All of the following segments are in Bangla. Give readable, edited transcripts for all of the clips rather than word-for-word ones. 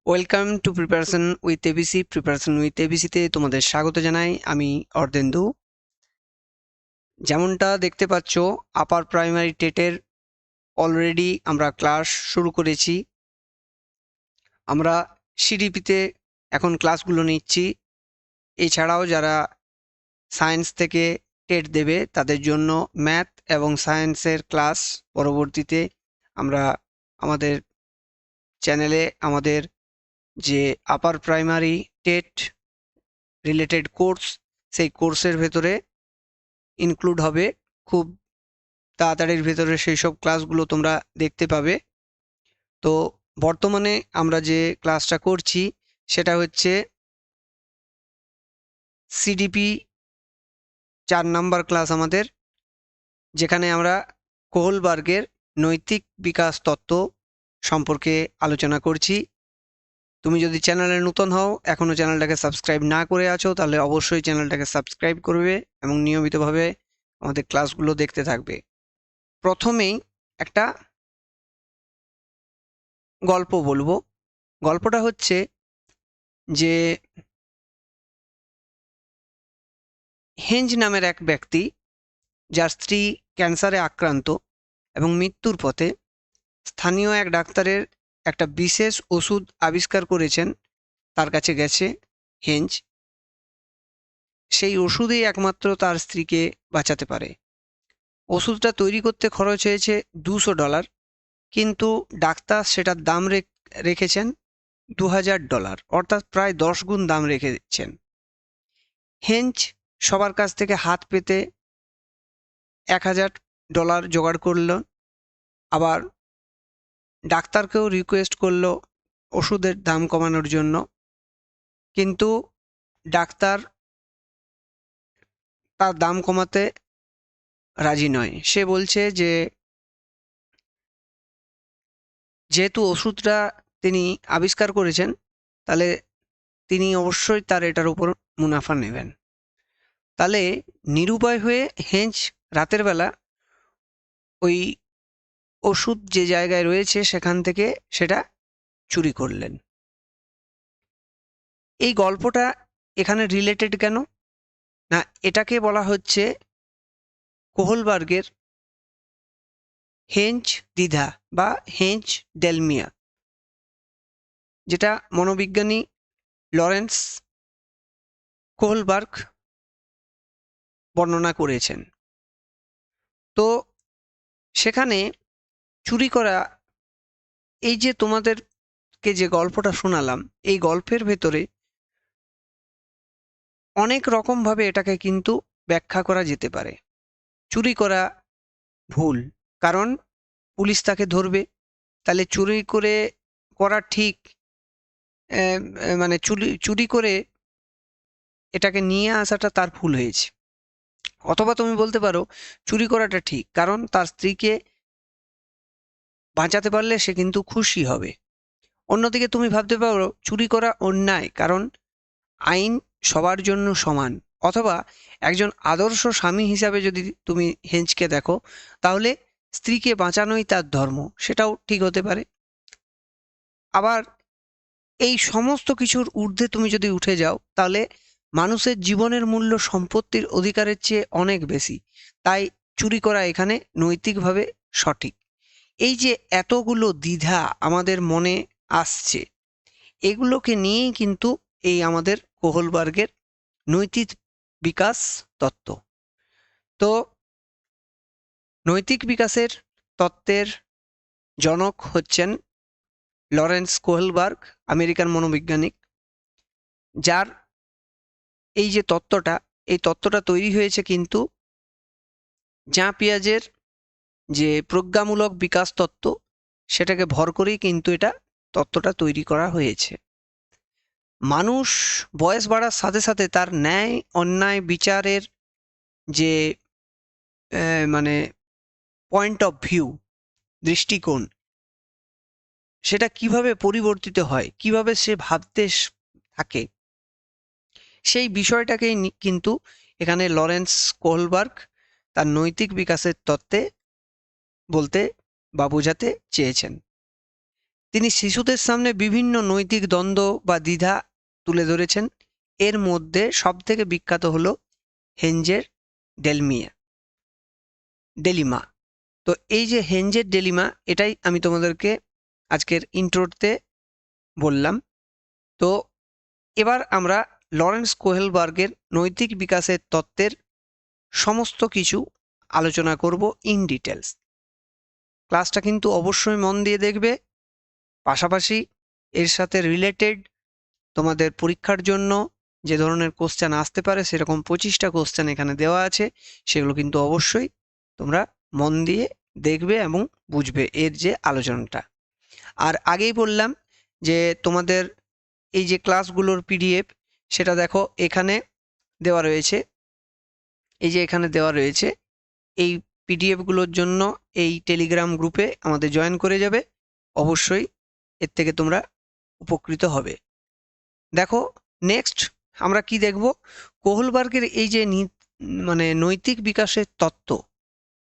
Welcome to preparation with ABC. Preparation with এবিসিতে তোমাদের স্বাগত জানাই। আমি অর্ধেন্দু। যেমনটা দেখতে পাচ্ছ, আপার প্রাইমারি টেটের অলরেডি আমরা ক্লাস শুরু করেছি। আমরা সিডিপিতে এখন ক্লাসগুলো নিচ্ছি। এছাড়াও যারা সায়েন্স থেকে টেট দেবে তাদের জন্য ম্যাথ এবং সায়েন্সের ক্লাস পরবর্তীতে আমরা আমাদের চ্যানেলে আমাদের যে upper primary TET related course, সেই কোর্সের ভেতরে ইনক্লুড হবে। খুব তাড়াতাড়ির ভেতরে সেই সব ক্লাসগুলো তোমরা দেখতে পাবে। তো বর্তমানে আমরা যে ক্লাসটা করছি সেটা হচ্ছে সিডিপি 4 নাম্বার ক্লাস আমাদের, যেখানে আমরা কোহলবার্গের নৈতিক বিকাশ তত্ত্ব সম্পর্কে আলোচনা করছি। তুমি যদি চ্যানেলে নতুন হও, এখনও চ্যানেলটাকে সাবস্ক্রাইব না করে আছো, তাহলে অবশ্যই চ্যানেলটাকে সাবস্ক্রাইব করবে এবং নিয়মিতভাবে আমাদের ক্লাসগুলো দেখতে থাকবে। প্রথমেই একটা গল্প বলবো। গল্পটা হচ্ছে যে হেঞ্জ নামের এক ব্যক্তি, যার স্ত্রী ক্যান্সারে আক্রান্ত এবং মৃত্যুর পথে, স্থানীয় এক ডাক্তারের একটা বিশেষ ওষুধ আবিষ্কার করেছেন। তার কাছে গেছে হেঞ্জ। সেই ওষুধেই একমাত্র তার স্ত্রীকে বাঁচাতে পারে। ওষুধটা তৈরি করতে খরচ হয়েছে $200, কিন্তু ডাক্তার সেটার দাম রেখেছেন $2000, অর্থাৎ প্রায় 10 গুণ দাম রেখেছেন। হেঞ্জ সবার কাছ থেকে হাত পেতে $1000 জোগাড় করলো। আবার ডাক্তারকেও রিকোয়েস্ট করলো ওষুধের দাম কমানোর জন্য, কিন্তু ডাক্তার তার দাম কমাতে রাজি নয়। সে বলছে যে যেহেতু ওষুধটা তিনি আবিষ্কার করেছেন, তাহলে তিনি অবশ্যই তার এটার উপর মুনাফা নেবেন। তাহলে নিরুপায় হয়ে হেঞ্জ রাতের বেলা ওই ওষুধ যে জায়গায় রয়েছে সেখান থেকে সেটা চুরি করলেন। এই গল্পটা এখানে রিলেটেড কেন না, এটাকে বলা হচ্ছে কোহলবার্গের হেঞ্জ দ্বিধা বা হেঞ্জ ডেলমিয়া, যেটা মনোবিজ্ঞানী লরেন্স কোহলবার্গ বর্ণনা করেছেন। তো সেখানে চুরি করা, এই যে তোমাদেরকে যে গল্পটা শোনালাম, এই গল্পের ভেতরে অনেক রকমভাবে এটাকে কিন্তু ব্যাখ্যা করা যেতে পারে। চুরি করা ভুল, কারণ পুলিশ তাকে ধরবে। তাহলে চুরি করা ঠিক, মানে চুরি করে এটাকে নিয়ে আসাটা তার ভুল হয়েছে। অথবা তুমি বলতে পারো চুরি করাটা ঠিক, কারণ তার স্ত্রীকে বাঁচাতে পারলে সে কিন্তু খুশি হবে। অন্যদিকে তুমি ভাবতে পারো চুরি করা অন্যায়, কারণ আইন সবার জন্য সমান। অথবা একজন আদর্শ স্বামী হিসাবে যদি তুমি হেঞ্জকে দেখো, তাহলে স্ত্রীকে বাঁচানোই তার ধর্ম, সেটাও ঠিক হতে পারে। আবার এই সমস্ত কিছুর ঊর্ধ্বে তুমি যদি উঠে যাও, তাহলে মানুষের জীবনের মূল্য সম্পত্তির অধিকারের চেয়ে অনেক বেশি। তাই চুরি করা এখানে নৈতিকভাবে সঠিক। এই যে এতগুলো দ্বিধা আমাদের মনে আসছে, এগুলোকে নিয়েই কিন্তু এই আমাদের কোহলবার্গের নৈতিক বিকাশ তত্ত্ব। তো নৈতিক বিকাশের তত্ত্বের জনক হচ্ছেন লরেন্স কোহলবার্গ, আমেরিকান মনোবৈজ্ঞানিক, যার এই যে তত্ত্বটা, এই তত্ত্বটা তৈরি হয়েছে কিন্তু জাঁ পিয়াজের যে প্রজ্ঞামূলক বিকাশ তত্ত্ব, সেটাকে ভর করেই কিন্তু এটা তত্ত্বটা তৈরি করা হয়েছে। মানুষ বয়স বাড়ার সাথে সাথে তার ন্যায় অন্যায় বিচারের যে মানে পয়েন্ট অফ ভিউ, দৃষ্টিকোণ, সেটা কিভাবে পরিবর্তিত হয়, কিভাবে সে ভাবতে থাকে, সেই বিষয়টাকেই কিন্তু এখানে লরেন্স কোহলবার্গ তার নৈতিক বিকাশের তত্ত্বে বলতে বা বোঝাতে চেয়েছেন। তিনি শিশুদের সামনে বিভিন্ন নৈতিক দ্বন্দ্ব বা দ্বিধা তুলে ধরেছেন। এর মধ্যে সবথেকে বিখ্যাত হলো হেঞ্জের ডেলিমা। তো এই যে হেঞ্জের ডেলিমা, এটাই আমি তোমাদেরকে আজকের ইন্ট্রোতে বললাম। তো এবার আমরা লরেন্স কোহেলবার্গের নৈতিক বিকাশের তত্ত্বের সমস্ত কিছু আলোচনা করব ইন ডিটেলস। ক্লাসটা কিন্তু অবশ্যই মন দিয়ে দেখবে, পাশাপাশি এর সাথে রিলেটেড তোমাদের পরীক্ষার জন্য যে ধরনের কোশ্চেন আসতে পারে সেরকম 25টা কোশ্চেন এখানে দেওয়া আছে, সেগুলো কিন্তু অবশ্যই তোমরা মন দিয়ে দেখবে এবং বুঝবে এর যে আলোচনাটা। আর আগেই বললাম যে তোমাদের এই যে ক্লাসগুলোর পিডিএফ, সেটা দেখো এখানে দেওয়া রয়েছে, এই যে এখানে দেওয়া রয়েছে। এই পিডিএফগুলোর জন্য এই টেলিগ্রাম গ্রুপে আমাদের জয়েন করে যাবে, অবশ্যই এর থেকে তোমরা উপকৃত হবে। দেখো নেক্সট আমরা কি দেখব, কোহলবার্গের এই যে মানে নৈতিক বিকাশের তত্ত্ব,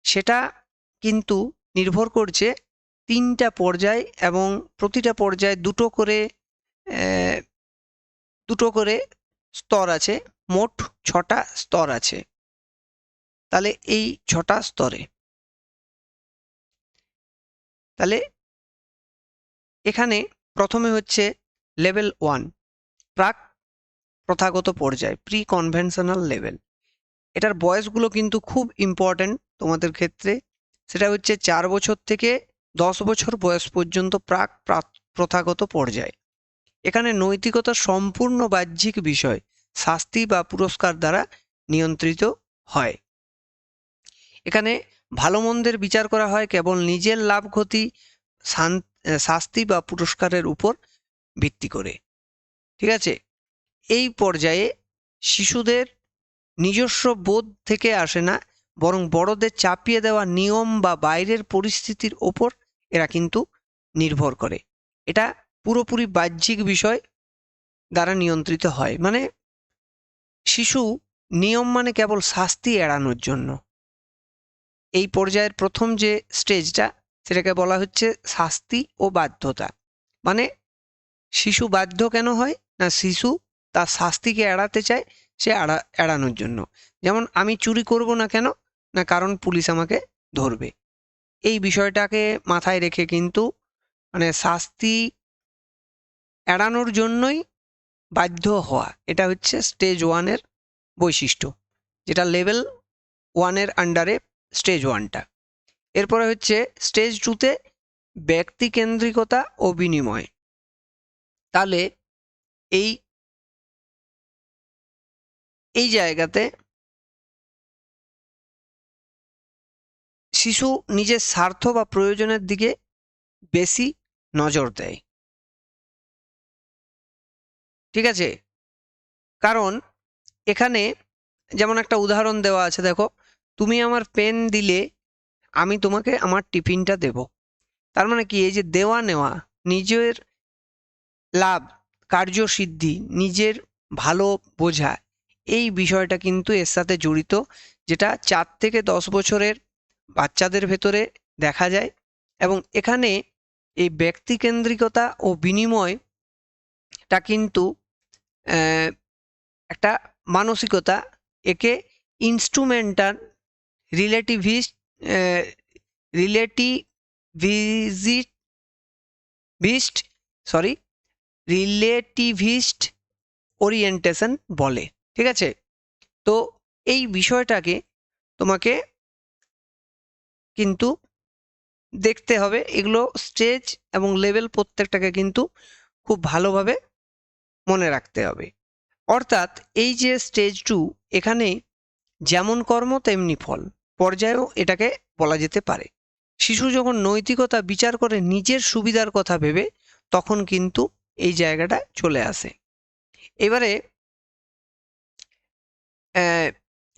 সেটা কিন্তু নির্ভর করছে 3টা পর্যায় এবং প্রতিটা পর্যায়ে দুটো করে স্তর আছে, মোট 6টা স্তর আছে। তাহলে এই 6টা স্তরে, তাহলে এখানে প্রথমে হচ্ছে লেভেল 1, প্রাক প্রথাগত পর্যায়, প্রি কনভেনশনাল লেভেল। এটার বয়সগুলো কিন্তু খুব ইম্পর্ট্যান্ট তোমাদের ক্ষেত্রে। সেটা হচ্ছে 4 বছর থেকে 10 বছর বয়স পর্যন্ত প্রাক প্রথাগত পর্যায়। এখানে নৈতিকতা সম্পূর্ণ বাহ্যিক বিষয়, শাস্তি বা পুরস্কার দ্বারা নিয়ন্ত্রিত হয়। এখানে ভালো মন্দের বিচার করা হয় কেবল নিজের লাভ ক্ষতি, শাস্তি বা পুরস্কারের উপর ভিত্তি করে। ঠিক আছে, এই পর্যায়ে শিশুদের নিজস্ব বোধ থেকে আসে না, বরং বড়দের চাপিয়ে দেওয়া নিয়ম বা বাইরের পরিস্থিতির ওপর এরা কিন্তু নির্ভর করে। এটা পুরোপুরি বাহ্যিক বিষয় দ্বারা নিয়ন্ত্রিত হয়। মানে শিশু নিয়ম মানে কেবল শাস্তি এড়ানোর জন্য। এই পর্যায়ের প্রথম যে স্টেজটা, সেটাকে বলা হচ্ছে শাস্তি ও বাধ্যতা। মানে শিশু বাধ্য কেন হয় না, শিশু তার শাস্তিকে এড়াতে চায়, সে এড়ানোর জন্য। যেমন আমি চুরি করব না কেন, না কারণ পুলিশ আমাকে ধরবে। এই বিষয়টাকে মাথায় রেখে কিন্তু মানে শাস্তি এড়ানোর জন্যই বাধ্য হওয়া, এটা হচ্ছে স্টেজ 1-এর বৈশিষ্ট্য, যেটা লেভেল 1-এর আন্ডারে স্টেজ 1টা। এরপরে হচ্ছে স্টেজ 2-তে ব্যক্তিকেন্দ্রিকতা ও বিনিময়। তাহলে এই জায়গাতে শিশু নিজের স্বার্থ বা প্রয়োজনের দিকে বেশি নজর দেয়। ঠিক আছে, কারণ এখানে যেমন একটা উদাহরণ দেওয়া আছে, দেখো তুমি আমার পেন দিলে আমি তোমাকে আমার টিফিনটা দেব। তার মানে কি, এই যে দেওয়া নেওয়া, নিজের লাভ, কার্যসিদ্ধি, নিজের ভালো বোঝা, এই বিষয়টা কিন্তু এর সাথে জড়িত, যেটা 4 থেকে 10 বছরের বাচ্চাদের ভেতরে দেখা যায়। এবং এখানে এই ব্যক্তিকেন্দ্রিকতা ও বিনিময়টা কিন্তু একটা মানসিকতা, একে ইনস্ট্রুমেন্টাল রিলেটিভিস্ট রিলেটিভিজিট ভিস্ট সরি রিলেটিভিস্ট ওরিয়েন্টেশন বলে। ঠিক আছে, তো এই বিষয়টাকে তোমাকে কিন্তু দেখতে হবে। এগুলো স্টেজ এবং লেভেল প্রত্যেকটাকে কিন্তু খুব ভালোভাবে মনে রাখতে হবে। অর্থাৎ এই যে স্টেজ 2, এখানে যেমন কর্ম তেমনি ফল পর্যায়েও এটাকে বলা যেতে পারে। শিশু যখন নৈতিকতা বিচার করে নিজের সুবিধার কথা ভেবে, তখন কিন্তু এই জায়গাটা চলে আসে। এবারে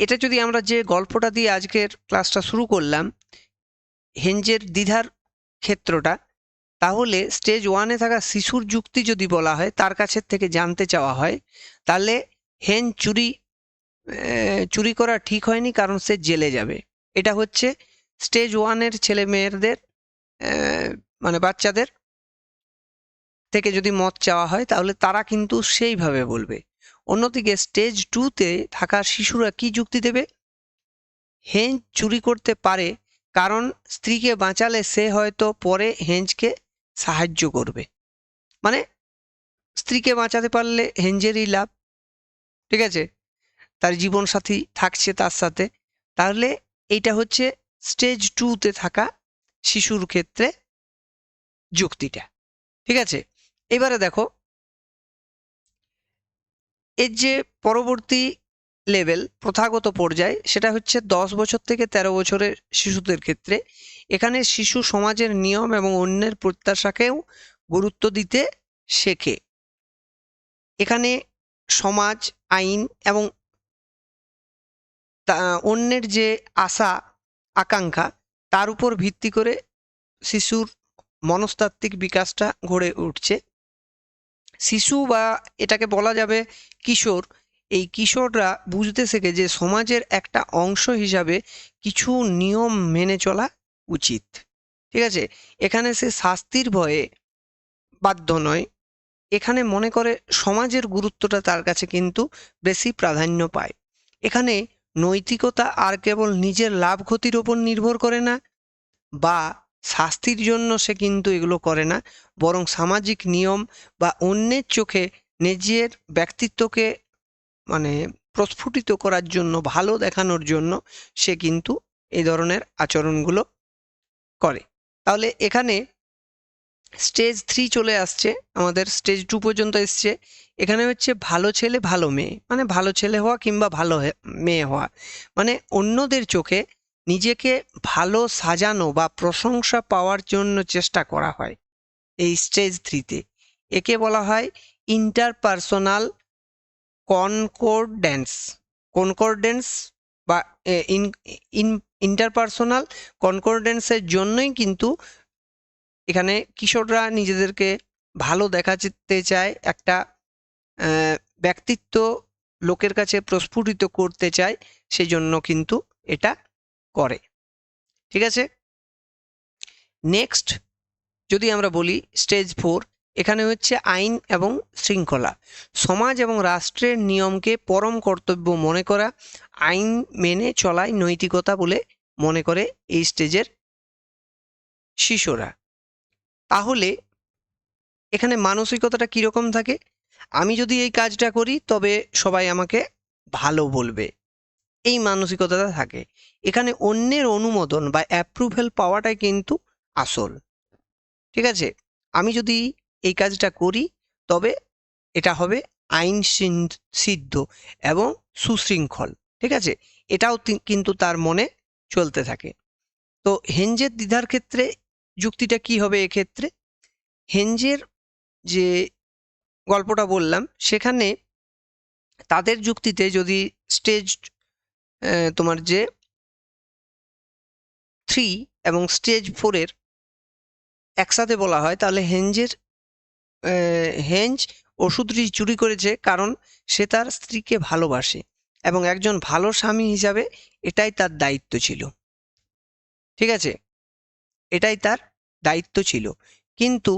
এটা যদি আমরা যে গল্পটা দিয়ে আজকের ক্লাসটা শুরু করলাম, হেঞ্জের দ্বিধার ক্ষেত্রটা, তাহলে স্টেজ 1-এ থাকা শিশুর যুক্তি যদি বলা হয়, তার কাছের থেকে জানতে চাওয়া হয়, তাহলে হেন চুরি করা ঠিক হয়নি কারণ সে জেলে যাবে। এটা হচ্ছে স্টেজ 1-এর ছেলে মেয়েদের মানে বাচ্চাদের থেকে যদি মত চাওয়া হয় তাহলে তারা কিন্তু সেইভাবে বলবে। অন্যদিকে স্টেজ 2-তে থাকা শিশুরা কি যুক্তি দেবে? হেঞ্জ চুরি করতে পারে কারণ স্ত্রীকে বাঁচালে সে হয়তো পরে হেঞ্জকে সাহায্য করবে। মানে স্ত্রীকে বাঁচাতে পারলে হেঞ্জেরই লাভ, ঠিক আছে, তার জীবনসাথী থাকছে তার সাথে। তাহলে এইটা হচ্ছে স্টেজ 2-তে থাকা শিশুর ক্ষেত্রে যুক্তিটা, ঠিক আছে। এবারে দেখো এর যে পরবর্তী লেভেল প্রথাগত পর্যায়, সেটা হচ্ছে 10 বছর থেকে 13 বছরের শিশুদের ক্ষেত্রে। এখানে শিশু সমাজের নিয়ম এবং অন্যের প্রত্যাশাকেও গুরুত্ব দিতে শেখে। এখানে সমাজ, আইন এবং অন্যের যে আশা আকাঙ্ক্ষা তার উপর ভিত্তি করে শিশুর মনস্তাত্ত্বিক বিকাশটা গড়ে উঠছে। শিশু বা এটাকে বলা যাবে কিশোর, এই কিশোররা বুঝতে শেখে যে সমাজের একটা অংশ হিসাবে কিছু নিয়ম মেনে চলা উচিত, ঠিক আছে। এখানে সে শাস্তির ভয়ে বাধ্য নয়, এখানে মনে করে সমাজের গুরুত্বটা তার কাছে কিন্তু বেশি প্রাধান্য পায়। এখানে নৈতিকতা আর কেবল নিজের লাভ ক্ষতির ওপর নির্ভর করে না, বা শাস্তির জন্য সে কিন্তু এগুলো করে না, বরং সামাজিক নিয়ম বা অন্যের চোখে নিজের ব্যক্তিত্বকে মানে প্রস্ফুটিত করার জন্য, ভালো দেখানোর জন্য সে কিন্তু এই ধরনের আচরণগুলো করে। তাহলে এখানে স্টেজ 3 চলে আসছে, আমাদের স্টেজ 2 পর্যন্ত এসছে। এখানে হচ্ছে ভালো ছেলে ভালো মেয়ে, মানে ভালো ছেলে হওয়া কিংবা ভালো মেয়ে হওয়া, মানে অন্যদের চোখে নিজেকে ভালো সাজানো বা প্রশংসা পাওয়ার জন্য চেষ্টা করা হয় এই স্টেজ 3-তে। একে বলা হয় ইন্টারপার্সোনাল কনকর্ডেন্স। কনকর্ডেন্স বা ইন্টারপার্সোনাল কনকর্ডেন্সের জন্যই কিন্তু এখানে কিশোররা নিজেদেরকে ভালো দেখাতে চায়, একটা ব্যক্তিত্ব লোকের কাছে প্রস্ফুটিত করতে চায়, সেই জন্য কিন্তু এটা করে, ঠিক আছে। নেক্সট যদি আমরা বলি স্টেজ 4, এখানে হচ্ছে আইন এবং শৃঙ্খলা। সমাজ এবং রাষ্ট্রের নিয়মকে পরম কর্তব্য মনে করা, আইন মেনে চলাই নৈতিকতা বলে মনে করে এই স্টেজের শিশুরা। তাহলে এখানে মানসিকতাটা কীরকম থাকে? আমি যদি এই কাজটা করি তবে সবাই আমাকে ভালো বলবে, এই মানসিকতাটা থাকে। এখানে অন্যের অনুমোদন বা অ্যাপ্রুভেল পাওয়াটাই কিন্তু আসল, ঠিক আছে। আমি যদি এই কাজটা করি তবে এটা হবে আইন সিদ্ধ এবং সুশৃঙ্খল, ঠিক আছে। এটাও কিন্তু তার মনে চলতে থাকে। তো হেঞ্জের দ্বিধার ক্ষেত্রে যুক্তিটা কি হবে? এক্ষেত্রে হেঞ্জের যে গল্পটা বললাম সেখানে তাদের যুক্তিতে যদি স্টেজ তোমার যে 3 এবং স্টেজ 4-এর একসাথে বলা হয়, তাহলে হেঞ্জ ওষুধটি চুরি করেছে কারণ সে তার স্ত্রীকে ভালোবাসে এবং একজন ভালো স্বামী হিসাবে এটাই তার দায়িত্ব ছিল, ঠিক আছে, এটাই তার দায়িত্ব ছিল। কিন্তু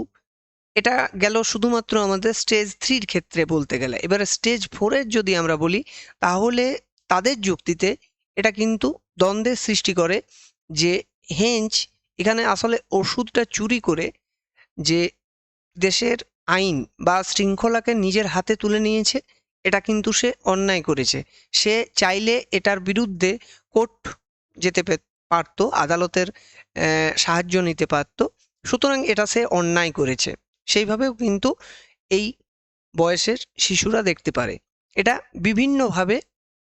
এটা গেল শুধুমাত্র আমাদের স্টেজ 3-র ক্ষেত্রে বলতে গেলে। এবারে স্টেজ 4-এর যদি আমরা বলি তাহলে তাদের যুক্তিতে এটা কিন্তু দ্বন্দ্বের সৃষ্টি করে যে হেঞ্জ এখানে আসলে ওষুধটা চুরি করে যে দেশের আইন বা শৃঙ্খলাকে নিজের হাতে তুলে নিয়েছে, এটা কিন্তু সে অন্যায় করেছে। সে চাইলে এটার বিরুদ্ধে কোর্ট যেতে পারতো, আদালতের সাহায্য নিতে পারতো। সুতরাং এটা সে অন্যায় করেছে, সেইভাবেও কিন্তু এই বয়সের শিশুরা দেখতে পারে। এটা বিভিন্নভাবে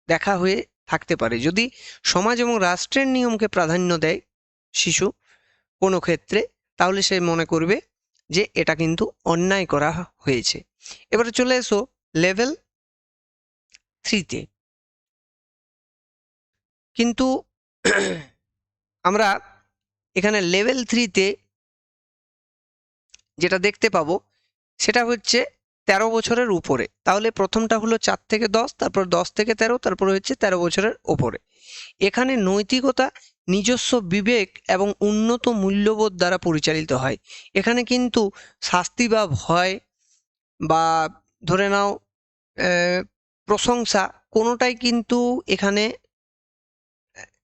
দেখা হয়ে থাকতে পারে। যদি সমাজ এবং রাষ্ট্রের নিয়মকে প্রাধান্য দেয় শিশু কোনো ক্ষেত্রে, তাহলে সে মনে করবে যে এটা কিন্তু অন্যায় করা হয়েছে। এবারে চলে এসো লেভেল 3-তে। কিন্তু আমরা এখানে লেভেল 3-তে যেটা দেখতে পাবো সেটা হচ্ছে 13 বছরের উপরে। তাহলে প্রথমটা হলো 4 থেকে 10, তারপর 10 থেকে 13, তারপর হচ্ছে 13 বছরের ওপরে। এখানে নৈতিকতা নিজস্ব বিবেক এবং উন্নত মূল্যবোধ দ্বারা পরিচালিত হয়। এখানে কিন্তু শাস্তি বা ভয় বা ধরে নাও প্রশংসা কোনোটাই কিন্তু এখানে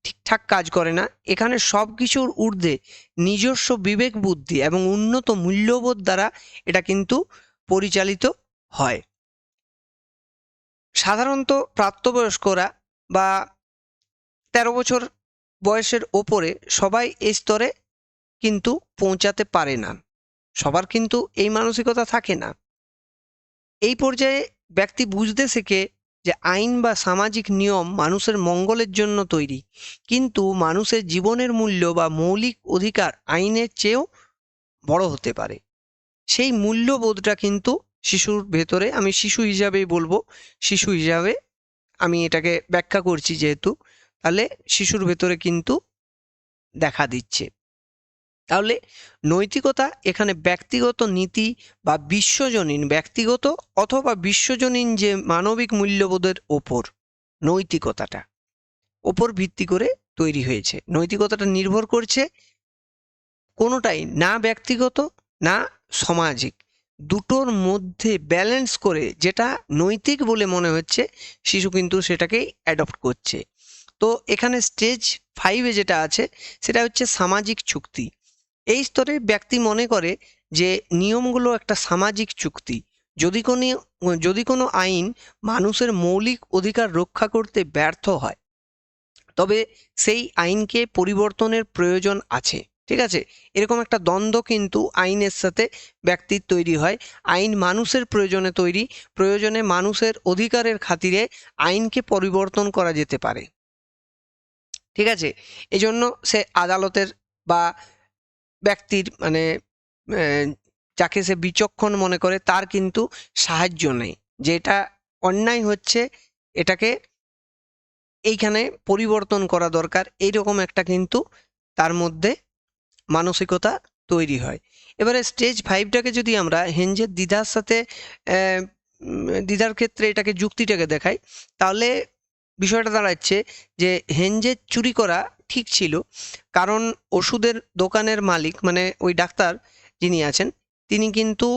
ঠিকঠাক কাজ করে না। এখানে সব কিছুর ঊর্ধ্বে নিজস্ব বিবেক বুদ্ধি এবং উন্নত মূল্যবোধ দ্বারা এটা কিন্তু পরিচালিত হয়। সাধারণত প্রাপ্তবয়স্করা বা 13 বছর বয়সের ওপরে সবাই এই স্তরে কিন্তু পৌঁছাতে পারে না, সবার কিন্তু এই মানসিকতা থাকে না। এই পর্যায়ে ব্যক্তি বুঝতে শেখে যে আইন বা সামাজিক নিয়ম মানুষের মঙ্গলের জন্য তৈরি, কিন্তু মানুষের জীবনের মূল্য বা মৌলিক অধিকার আইনের চেয়েও বড় হতে পারে। সেই মূল্যবোধটা কিন্তু শিশুর ভেতরে, আমি শিশু হিসাবেই বলবো, শিশু হিসাবে আমি এটাকে ব্যাখ্যা করছি যেহেতু, তাহলে শিশুর ভেতরে কিন্তু দেখা দিচ্ছে। তাহলে নৈতিকতা এখানে ব্যক্তিগত নীতি বা বিশ্বজনীন, ব্যক্তিগত অথবা বিশ্বজনীন যে মানবিক মূল্যবোধের ওপর নৈতিকতাটা ওপর ভিত্তি করে তৈরি হয়েছে। নৈতিকতাটা নির্ভর করছে কোনোটাই না ব্যক্তিগত না সামাজিক, দুটোর মধ্যে ব্যালেন্স করে যেটা নৈতিক বলে মনে হচ্ছে শিশু কিন্তু সেটাকেই অ্যাডপ্ট করছে। তো এখানে স্টেজ 5-এ যেটা আছে সেটা হচ্ছে সামাজিক চুক্তি। এই স্তরে ব্যক্তি মনে করে যে নিয়মগুলো একটা সামাজিক চুক্তি। যদি কোনো আইন মানুষের মৌলিক অধিকার রক্ষা করতে ব্যর্থ হয় তবে সেই আইনকে পরিবর্তনের প্রয়োজন আছে। ঠিক আছে, এরকম একটা দ্বন্দ্ব কিন্তু আইনের সাথে ব্যক্তির তৈরি হয়। আইন মানুষের প্রয়োজনে তৈরি, প্রয়োজনে মানুষের অধিকারের খাতিরে আইনকে পরিবর্তন করা যেতে পারে। ঠিক আছে, এজন্য সে আদালতের বা ব্যক্তির মানে যাকে সে বিচক্ষণ মনে করে তার কিন্তু সাহায্য নেই, যেটা অন্যায় হচ্ছে এটাকে এইখানে পরিবর্তন করা দরকার, এইরকম একটা কিন্তু তার মধ্যে মানসিকতা তৈরি হয়। এবারে স্টেজ 5টাকে যদি আমরা হেনজের দ্বিধার সাথে দ্বিধার ক্ষেত্রে এটাকে যুক্তিটাকে দেখাই, তাহলে বিষয়টা দাঁড়াচ্ছে যে হেনজের চুরি করা ঠিক ছিল, কারণ ওষুধের দোকানের মালিক মানে ওই ডাক্তার যিনি আছেন তিনি কিন্তু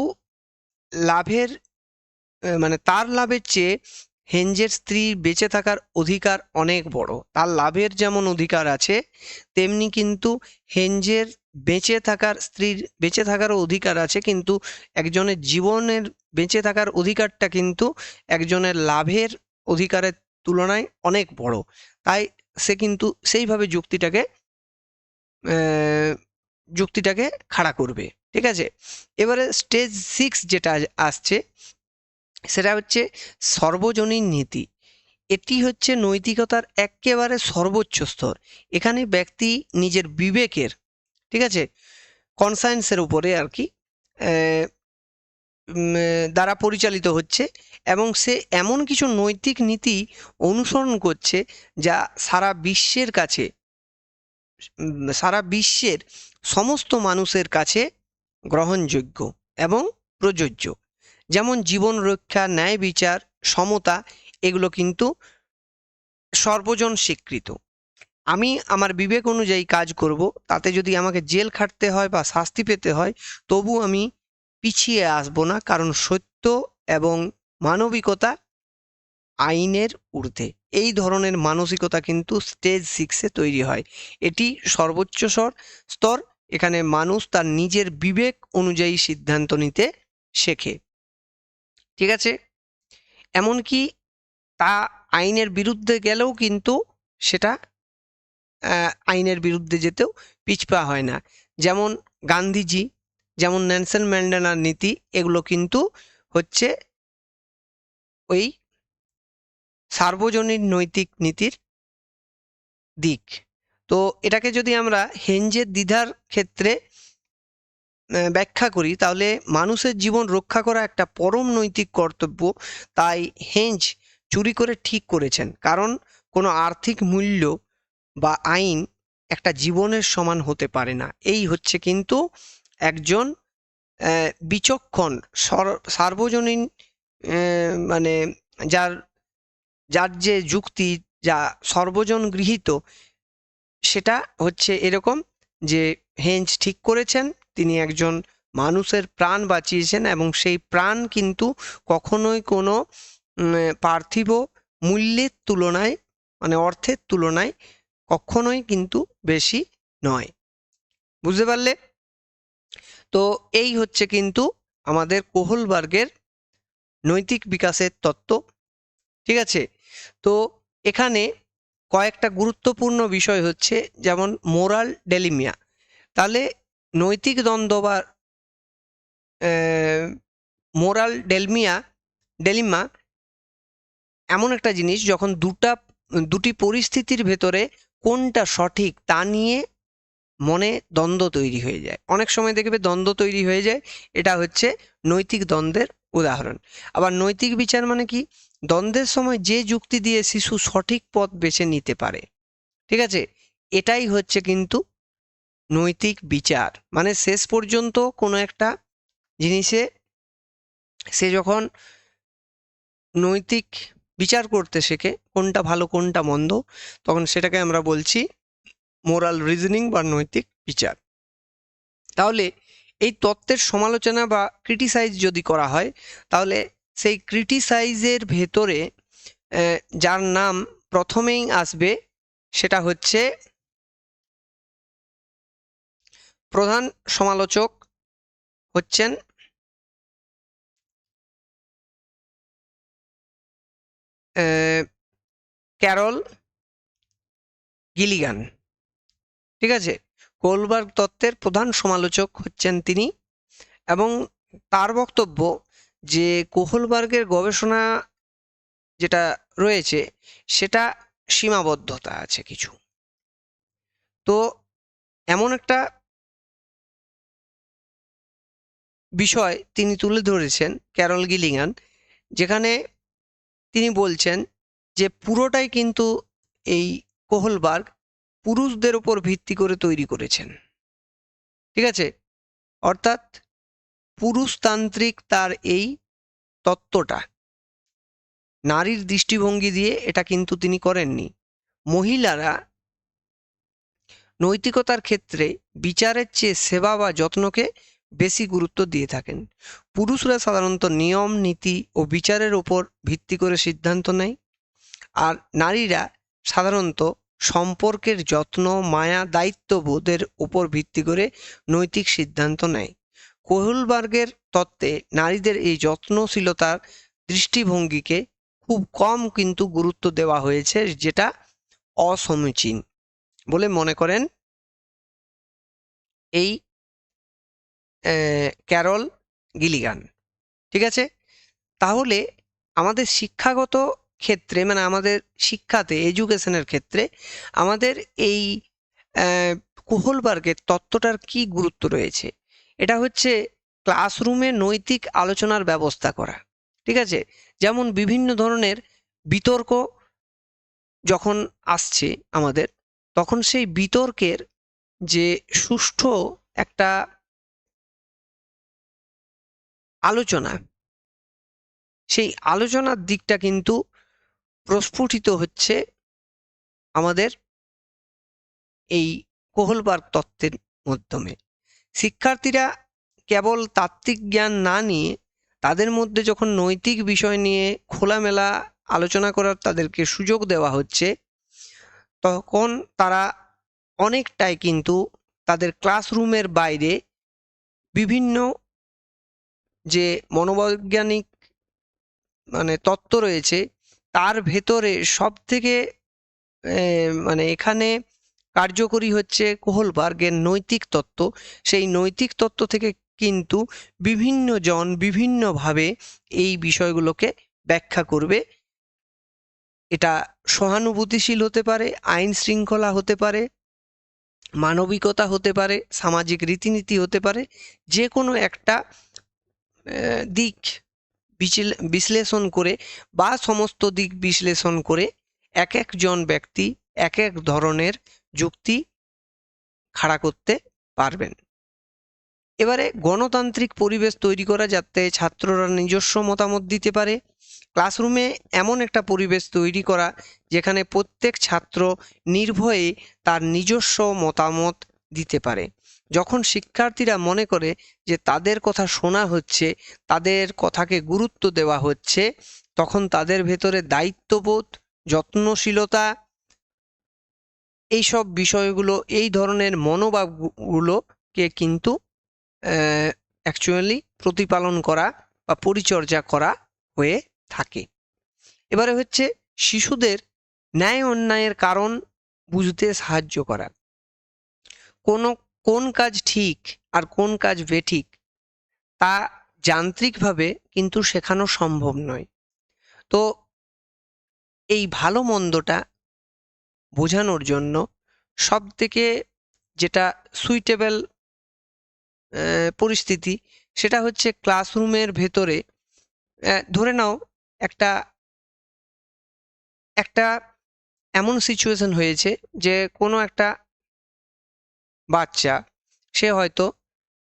লাভের মানে তার লাভের চেয়ে হেনজের স্ত্রীর বেঁচে থাকার অধিকার অনেক বড়। তার লাভের যেমন অধিকার আছে তেমনি কিন্তু হেনজের স্ত্রীর বেঁচে থাকারও অধিকার আছে, কিন্তু একজনের জীবনের বেঁচে থাকার অধিকারটা কিন্তু একজনের লাভের অধিকারের তুলনায় অনেক বড়। তাই সে কিন্তু সেইভাবে যুক্তিটাকে খাড়া করবে। ঠিক আছে, এবারে স্টেজ 6 যেটা আসছে সেটা হচ্ছে সর্বজনীন নীতি। এটি হচ্ছে নৈতিকতার একেবারে সর্বোচ্চ স্তর। এখানে ব্যক্তি নিজের বিবেকের, ঠিক আছে, কনসায়েন্সের উপরে আর কি দ্বারা পরিচালিত হচ্ছে এবং সে এমন কিছু নৈতিক নীতি অনুসরণ করছে যা সারা বিশ্বের সমস্ত মানুষের কাছে গ্রহণযোগ্য এবং প্রযোজ্য। যেমন জীবন রক্ষা, ন্যায় বিচার, সমতা, এগুলো কিন্তু সর্বজন স্বীকৃত। আমি আমার বিবেক অনুযায়ী কাজ করব, তাতে যদি আমাকে জেল খাটতে হয় বা শাস্তি পেতে হয় তবু আমি পিছিয়ে আসব না, কারণ সত্য এবং মানবিকতা আইনের ঊর্ধ্বে। এই ধরনের মানসিকতা কিন্তু স্টেজ 6-এ তৈরি হয়। এটি সর্বোচ্চ স্তর। এখানে মানুষ তার নিজের বিবেক অনুযায়ী সিদ্ধান্ত নিতে শেখে। ঠিক আছে, এমনকি তা আইনের বিরুদ্ধে গেলেও কিন্তু সেটা আইনের বিরুদ্ধে যেতেও পিছপা হয় না। যেমন গান্ধীজি, যেমন নেলসন ম্যান্ডেলার নীতি, এগুলো কিন্তু হচ্ছে ওই সার্বজনীন নৈতিক নীতির দিক। তো এটাকে যদি আমরা হেনজের দ্বিধার ক্ষেত্রে ব্যাখ্যা করি তাহলে মানুষের জীবন রক্ষা করা একটা পরম নৈতিক কর্তব্য। তাই হেনজ চুরি করে ঠিক করেছেন, কারণ কোনো আর্থিক মূল্য বা আইন একটা জীবনের সমান হতে পারে না। এই হচ্ছে কিন্তু একজন বিচক্ষণ সার্বজনীন মানে যার যে যুক্তি, যা সর্বজন গৃহীত, সেটা হচ্ছে এরকম যে হেঞ্জ ঠিক করেছেন তিনি একজন মানুষের প্রাণ বাঁচিয়েছেন এবং সেই প্রাণ কিন্তু কখনোই কোনো পার্থিব মূল্যের তুলনায় মানে অর্থের তুলনায় কখনোই কিন্তু বেশি নয়। বুঝতে পারলে? তো এই হচ্ছে কিন্তু আমাদের কোহলবার্গের নৈতিক বিকাশের তত্ত্ব। ঠিক আছে? তো এখানে কয়েকটা গুরুত্বপূর্ণ বিষয় হচ্ছে যেমন মোরাল ডেলিমিয়া। তাহলে নৈতিক দ্বন্দ্ব বা মোরাল ডেলিমা এমন একটা জিনিস যখন দুটি পরিস্থিতির ভেতরে কোনটা সঠিক তা নিয়ে মনে দ্বন্দ্ব তৈরি হয়ে যায়। অনেক সময় দেখবে দ্বন্দ্ব তৈরি হয়ে যায়, এটা হচ্ছে নৈতিক দ্বন্দ্বের উদাহরণ। আবার নৈতিক বিচার মানে কি? দ্বন্দ্বের সময় যে যুক্তি দিয়ে শিশু সঠিক পথ বেছে নিতে পারে। ঠিক আছে? এটাই হচ্ছে কিন্তু নৈতিক বিচার। মানে শেষ পর্যন্ত কোনো একটা জিনিসে সে যখন নৈতিক বিচার করতে শেখে কোনটা ভালো কোনটা মন্দ, তখন সেটাকে আমরা বলছি মোরাল রিজনিং বা নৈতিক বিচার। তাহলে এই তত্ত্বের সমালোচনা বা ক্রিটিসাইজ যদি করা হয়, তাহলে সেই ক্রিটিসাইজের ভেতরে যার নাম প্রথমেই আসবে সেটা হচ্ছে প্রধান সমালোচক হচ্ছেন ক্যারল গিলিগান। ঠিক আছে? কোহলবার্গ তত্ত্বের প্রধান সমালোচক হচ্ছেন তিনি, এবং তার বক্তব্য যে কোহলবার্গের গবেষণা যেটা রয়েছে সেটা সীমাবদ্ধতা আছে কিছু। তো এমন একটা বিষয় তিনি তুলে ধরেছেন ক্যারল গিলিগান, যেখানে তিনি বলছেন যে পুরোটাই কিন্তু এই কোহলবার্গ পুরুষদের উপর ভিত্তি করে তৈরি করেছেন। ঠিক আছে? অর্থাৎ পুরুষতান্ত্রিক তার এই তত্ত্বটা, নারীর দৃষ্টিভঙ্গি দিয়ে এটা কিন্তু তিনি করেননি। মহিলারা নৈতিকতার ক্ষেত্রে বিচারের চেয়ে সেবা বা যত্নকে বেশি গুরুত্ব দিয়ে থাকেন। পুরুষরা সাধারণত নিয়ম নীতি ও বিচারের ওপর ভিত্তি করে সিদ্ধান্ত নেয়, আর নারীরা সাধারণত সম্পর্কের যত্ন মায়া দায়িত্ববোধের উপর ভিত্তি করে নৈতিক সিদ্ধান্ত নেয়। কোহলবার্গের তত্ত্বে নারীদের এই যত্নশীলতার দৃষ্টিভঙ্গিকে খুব কম কিন্তু গুরুত্ব দেওয়া হয়েছে, যেটা অসমীচীন বলে মনে করেন এই ক্যারল গিলিগান। ঠিক আছে? তাহলে আমাদের শিক্ষাগত ক্ষেত্রে মানে আমাদের শিক্ষাতে এডুকেশনের ক্ষেত্রে আমাদের এই কোহলবার্গের তত্ত্বটার কি গুরুত্ব রয়েছে? এটা হচ্ছে ক্লাসরুমে নৈতিক আলোচনার ব্যবস্থা করা। ঠিক আছে? যেমন বিভিন্ন ধরনের বিতর্ক যখন আসছে আমাদের, তখন সেই বিতর্কের যে সুষ্ঠু একটা আলোচনা, সেই আলোচনার দিকটা কিন্তু প্রস্ফুটিত হচ্ছে আমাদের এই কোহলবার্গ তত্ত্বের মাধ্যমে। শিক্ষার্থীরা কেবল তাত্ত্বিক জ্ঞান না নিয়ে তাদের মধ্যে যখন নৈতিক বিষয় নিয়ে খোলামেলা আলোচনা করার তাদেরকে সুযোগ দেওয়া হচ্ছে, তখন তারা অনেকটাই কিন্তু তাদের ক্লাসরুমের বাইরে বিভিন্ন যে মনোবৈজ্ঞানিক মানে তত্ত্ব রয়েছে তার ভেতরে সব থেকে মানে এখানে কার্যকরী হচ্ছে কোহলবার্গের নৈতিক তত্ত্ব। সেই নৈতিক তত্ত্ব থেকে কিন্তু বিভিন্ন জন বিভিন্নভাবে এই বিষয়গুলোকে ব্যাখ্যা করবে। এটা সহানুভূতিশীল হতে পারে, আইন শৃঙ্খলা হতে পারে, মানবিকতা হতে পারে, সামাজিক রীতিনীতি হতে পারে, যে কোনো একটা দিক বিশ্লেষণ করে বা সমস্ত দিক বিশ্লেষণ করে এক একজন ব্যক্তি এক এক ধরনের যুক্তি খাড়া করতে পারবেন। এবারে গণতান্ত্রিক পরিবেশ তৈরি করা যাতে ছাত্ররা নিজস্ব মতামত দিতে পারে ক্লাসরুমে এমন একটা পরিবেশ তৈরি করা যেখানে প্রত্যেক ছাত্র নির্ভয়ে তার নিজস্ব মতামত দিতে পারে। যখন শিক্ষার্থীরা মনে করে যে তাদের কথা শোনা হচ্ছে, তাদের কথাকে গুরুত্ব দেওয়া হচ্ছে, তখন তাদের ভেতরে দায়িত্ববোধ, যত্নশীলতা, এইসব বিষয়গুলো, এই ধরনের মনোভাবগুলোকে কিন্তু অ্যাকচুয়ালি প্রতিপালন করা বা পরিচর্যা করা হয়ে থাকে। এবারে হচ্ছে শিশুদের ন্যায় অন্যায়ের কারণ বুঝতে সাহায্য করা। কোন কাজ ঠিক আর কোন কাজ বেঠিক তা যান্ত্রিকভাবে কিন্তু শেখানো সম্ভব নয়। তো এই ভালো মন্দটা বোঝানোর জন্য সবথেকে যেটা সুইটেবল পরিস্থিতি, সেটা হচ্ছে ক্লাসরুমের ভেতরে ধরে নাও একটা একটা এমন সিচুয়েশন হয়েছে যে কোনো একটা বাচ্চা, সে হয়তো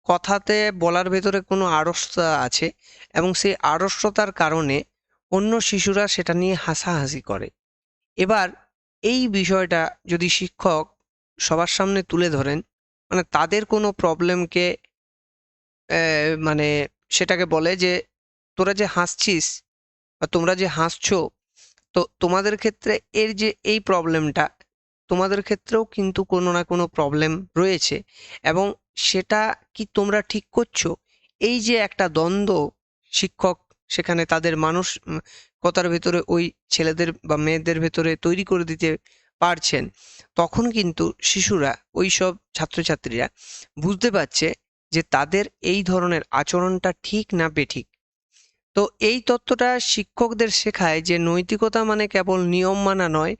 কথাতে বলার ভেতরে কোনো আড়ষ্টতা আছে এবং সেই আড়ষ্টতার কারণে অন্য শিশুরা সেটা নিয়ে হাসাহাসি করে। এবার এই বিষয়টা যদি শিক্ষক সবার সামনে তুলে ধরেন, মানে তাদের কোনো প্রবলেমকে মানে সেটাকে বলে যে তোরা যে হাসছিস বা তোমরা যে হাসছো, তো তোমাদের ক্ষেত্রে এর যে এই প্রবলেমটা, তোমাদের ক্ষেত্রেও কিন্তু কোনো না কোনো প্রবলেম রয়েছে এবং সেটা কি তোমরা ঠিক করছো, এই যে একটা দ্বন্দ্ব শিক্ষক সেখানে তাদের কথার ভেতরে ওই ছেলেদের বা মেয়েদের ভেতরে তৈরি করে দিতে পারছেন, তখন কিন্তু শিশুরা, ওই সব ছাত্রছাত্রীরা বুঝতে পারছে যে তাদের এই ধরনের আচরণটা ঠিক না বেঠিক। তো এই তত্ত্বটা শিক্ষকদের শেখায় যে নৈতিকতা মানে কেবল নিয়ম মানা নয়,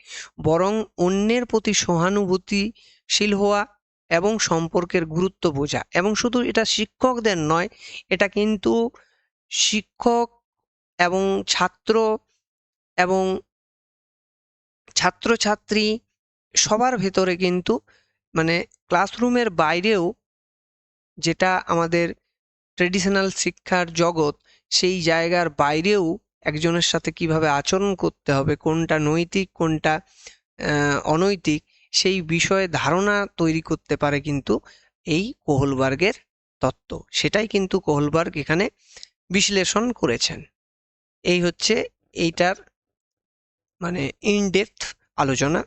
বরং অন্যের প্রতি সহানুভূতিশীল হওয়া এবং সম্পর্কের গুরুত্ব বোঝা। এবং শুধু এটা শিক্ষকদের নয়, এটা কিন্তু শিক্ষক এবং ছাত্র এবং ছাত্রছাত্রী সবার ভেতরে কিন্তু, মানে ক্লাসরুমের বাইরেও যেটা আমাদের ট্রেডিশনাল শিক্ষার জগৎ, সেই জায়গার বাইরেও একজনের সাথে কিভাবে আচরণ করতে হবে, কোনটা নৈতিক কোনটা অনৈতিক, সেই বিষয়ে ধারণা তৈরি করতে পারে কিন্তু এই কোহলবার্গের তত্ত্ব। সেটাই কিন্তু কোহলবার্গ এখানে বিশ্লেষণ করেছেন। এই হচ্ছে এইটার মানে ইন ডেপথ আলোচনা।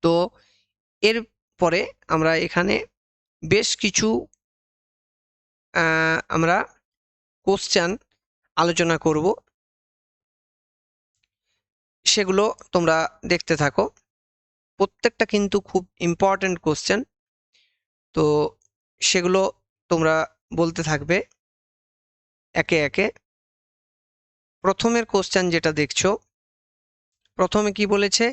তো এর পরে আমরা এখানে বেশ কিছু আমরা কোশ্চেন আলোচনা করব, সেগুলো তোমরা দেখতে থাকো। প্রত্যেকটা কিন্তু খুব ইম্পর্ট্যান্ট কোশ্চেন, তো সেগুলো তোমরা বলতে থাকবে একে একে। প্রথমের কোশ্চেন যেটা দেখছো, প্রথমে কি বলেছে,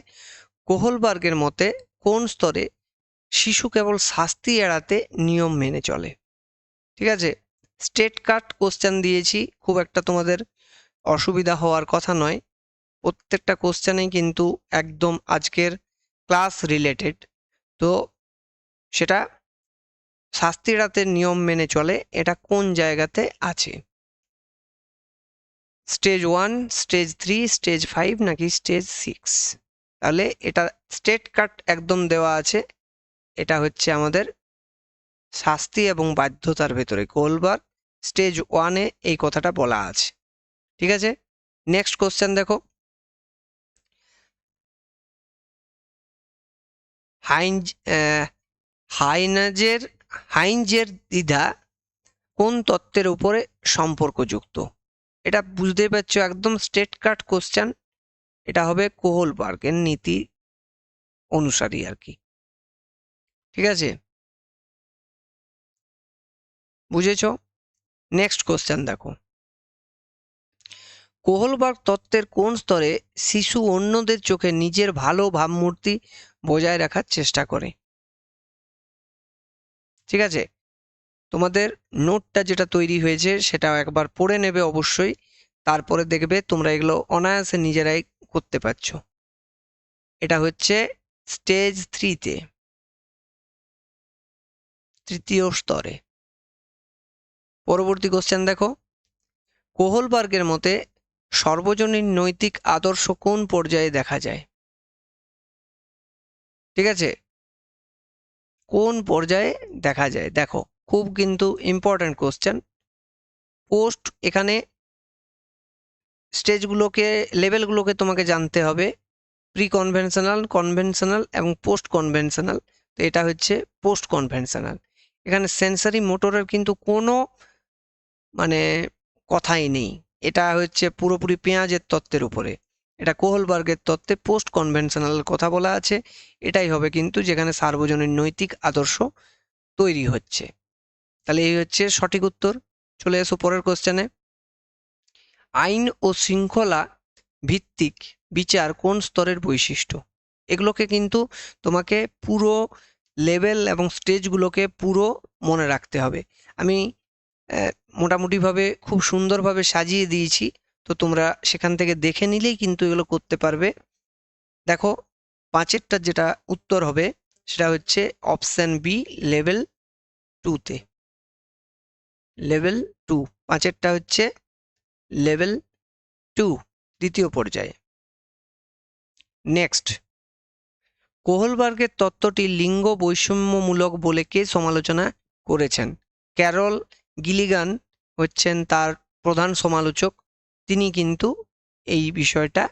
কোহলবার্গের মতে কোন স্তরে শিশু কেবল শাস্তি এড়াতে নিয়ম মেনে চলে? ঠিক আছে, স্টেট কাট কোশ্চেন দিয়েছি, খুব একটা তোমাদের অসুবিধা হওয়ার কথা নয়। প্রত্যেকটা কোশ্চেনেই কিন্তু একদম আজকের ক্লাস রিলেটেড। তো সেটা শাস্তি এড়াতে নিয়ম মেনে চলে, এটা কোন জায়গাতে আছে? স্টেজ 1, স্টেজ 3, স্টেজ 5 নাকি স্টেজ 6? তাহলে এটা স্টেট কাট একদম দেওয়া আছে, এটা হচ্ছে আমাদের শাস্তি এবং বাধ্যতার ভেতরে। কোহলবার্গ স্টেজ 1-এ এই কথাটা বলা আছে। ঠিক আছে, নেক্সট কোশ্চেন দেখো, হাইনজ হাইনজের হাইনজের দ্বিধা কোন তত্ত্বের উপরে সম্পর্কযুক্ত? এটা বুঝতেই পারছো, একদম স্টেট কাট কোশ্চেন। এটা হবে কোহলবার্গের নীতি অনুসারী আর কি। ঠিক আছে, বুঝেছো? নেক্সট কোশ্চেন দেখো, কোহলবার্গ তত্ত্বের কোন স্তরে শিশু অন্যদের চোখে নিজের ভালো ভাবমূর্তি বজায় রাখার চেষ্টা করে? ঠিক আছে, তোমাদের নোটটা যেটা তৈরি হয়েছে সেটাও একবার পড়ে নেবে অবশ্যই, তারপরে দেখবে তোমরা এগুলো অনায়াসে নিজেরাই করতে পারছো। এটা হচ্ছে স্টেজ 3-তে, তৃতীয় স্তরে। পরবর্তী কোশ্চেন দেখো, কোহলবার্গের মতে সর্বজনীন নৈতিক আদর্শ কোন পর্যায়ে দেখা যায়? ঠিক আছে, কোন পর্যায়ে দেখা যায়? দেখো, খুব কিন্তু ইম্পর্ট্যান্ট কোশ্চেন। পোস্ট, এখানে স্টেজগুলোকে, লেভেলগুলোকে তোমাকে জানতে হবে। প্রি কনভেনশনাল, কনভেনশনাল এবং পোস্ট কনভেনশনাল। তো এটা হচ্ছে পোস্ট কনভেনশনাল। এখানে সেন্সারি মোটরের কিন্তু কোনো মানে কথাই নেই। এটা হচ্ছে পুরোপুরি পেঁয়াজের তত্ত্বের উপরে। এটা কোহলবার্গের তত্ত্বে পোস্ট কনভেনশনাল কথা বলা আছে। এটাই হবে কিন্তু যেখানে সার্বজনীন নৈতিক আদর্শ তৈরি হচ্ছে। তাহলে এই হচ্ছে সঠিক উত্তর। চলে এসো পরের কোশ্চেনে। আইন ও শৃঙ্খলা ভিত্তিক বিচার কোন স্তরের বৈশিষ্ট্য? এগুলোকে কিন্তু তোমাকে পুরো লেভেল এবং স্টেজগুলোকে পুরো মনে রাখতে হবে। আমি মোটামুটিভাবে খুব সুন্দরভাবে সাজিয়ে দিয়েছি, তো তোমরা সেখান থেকে দেখে নিলেই কিন্তু এগুলো করতে পারবে। দেখো, 5এরটা যেটা উত্তর হবে সেটা হচ্ছে অপশন বি, লেভেল 2-তে। লেভেল 2, 5এরটা হচ্ছে লেভেল 2, দ্বিতীয় পর্যায়ে। নেক্সট, কোহলবার্গের তত্ত্বটি লিঙ্গ বৈষম্যমূলক বলে কে সমালোচনা করেছেন? ক্যারল গিলিগান হচ্ছেন তার প্রধান সমালোচক। তিনি কিন্তু এই বিষয়টা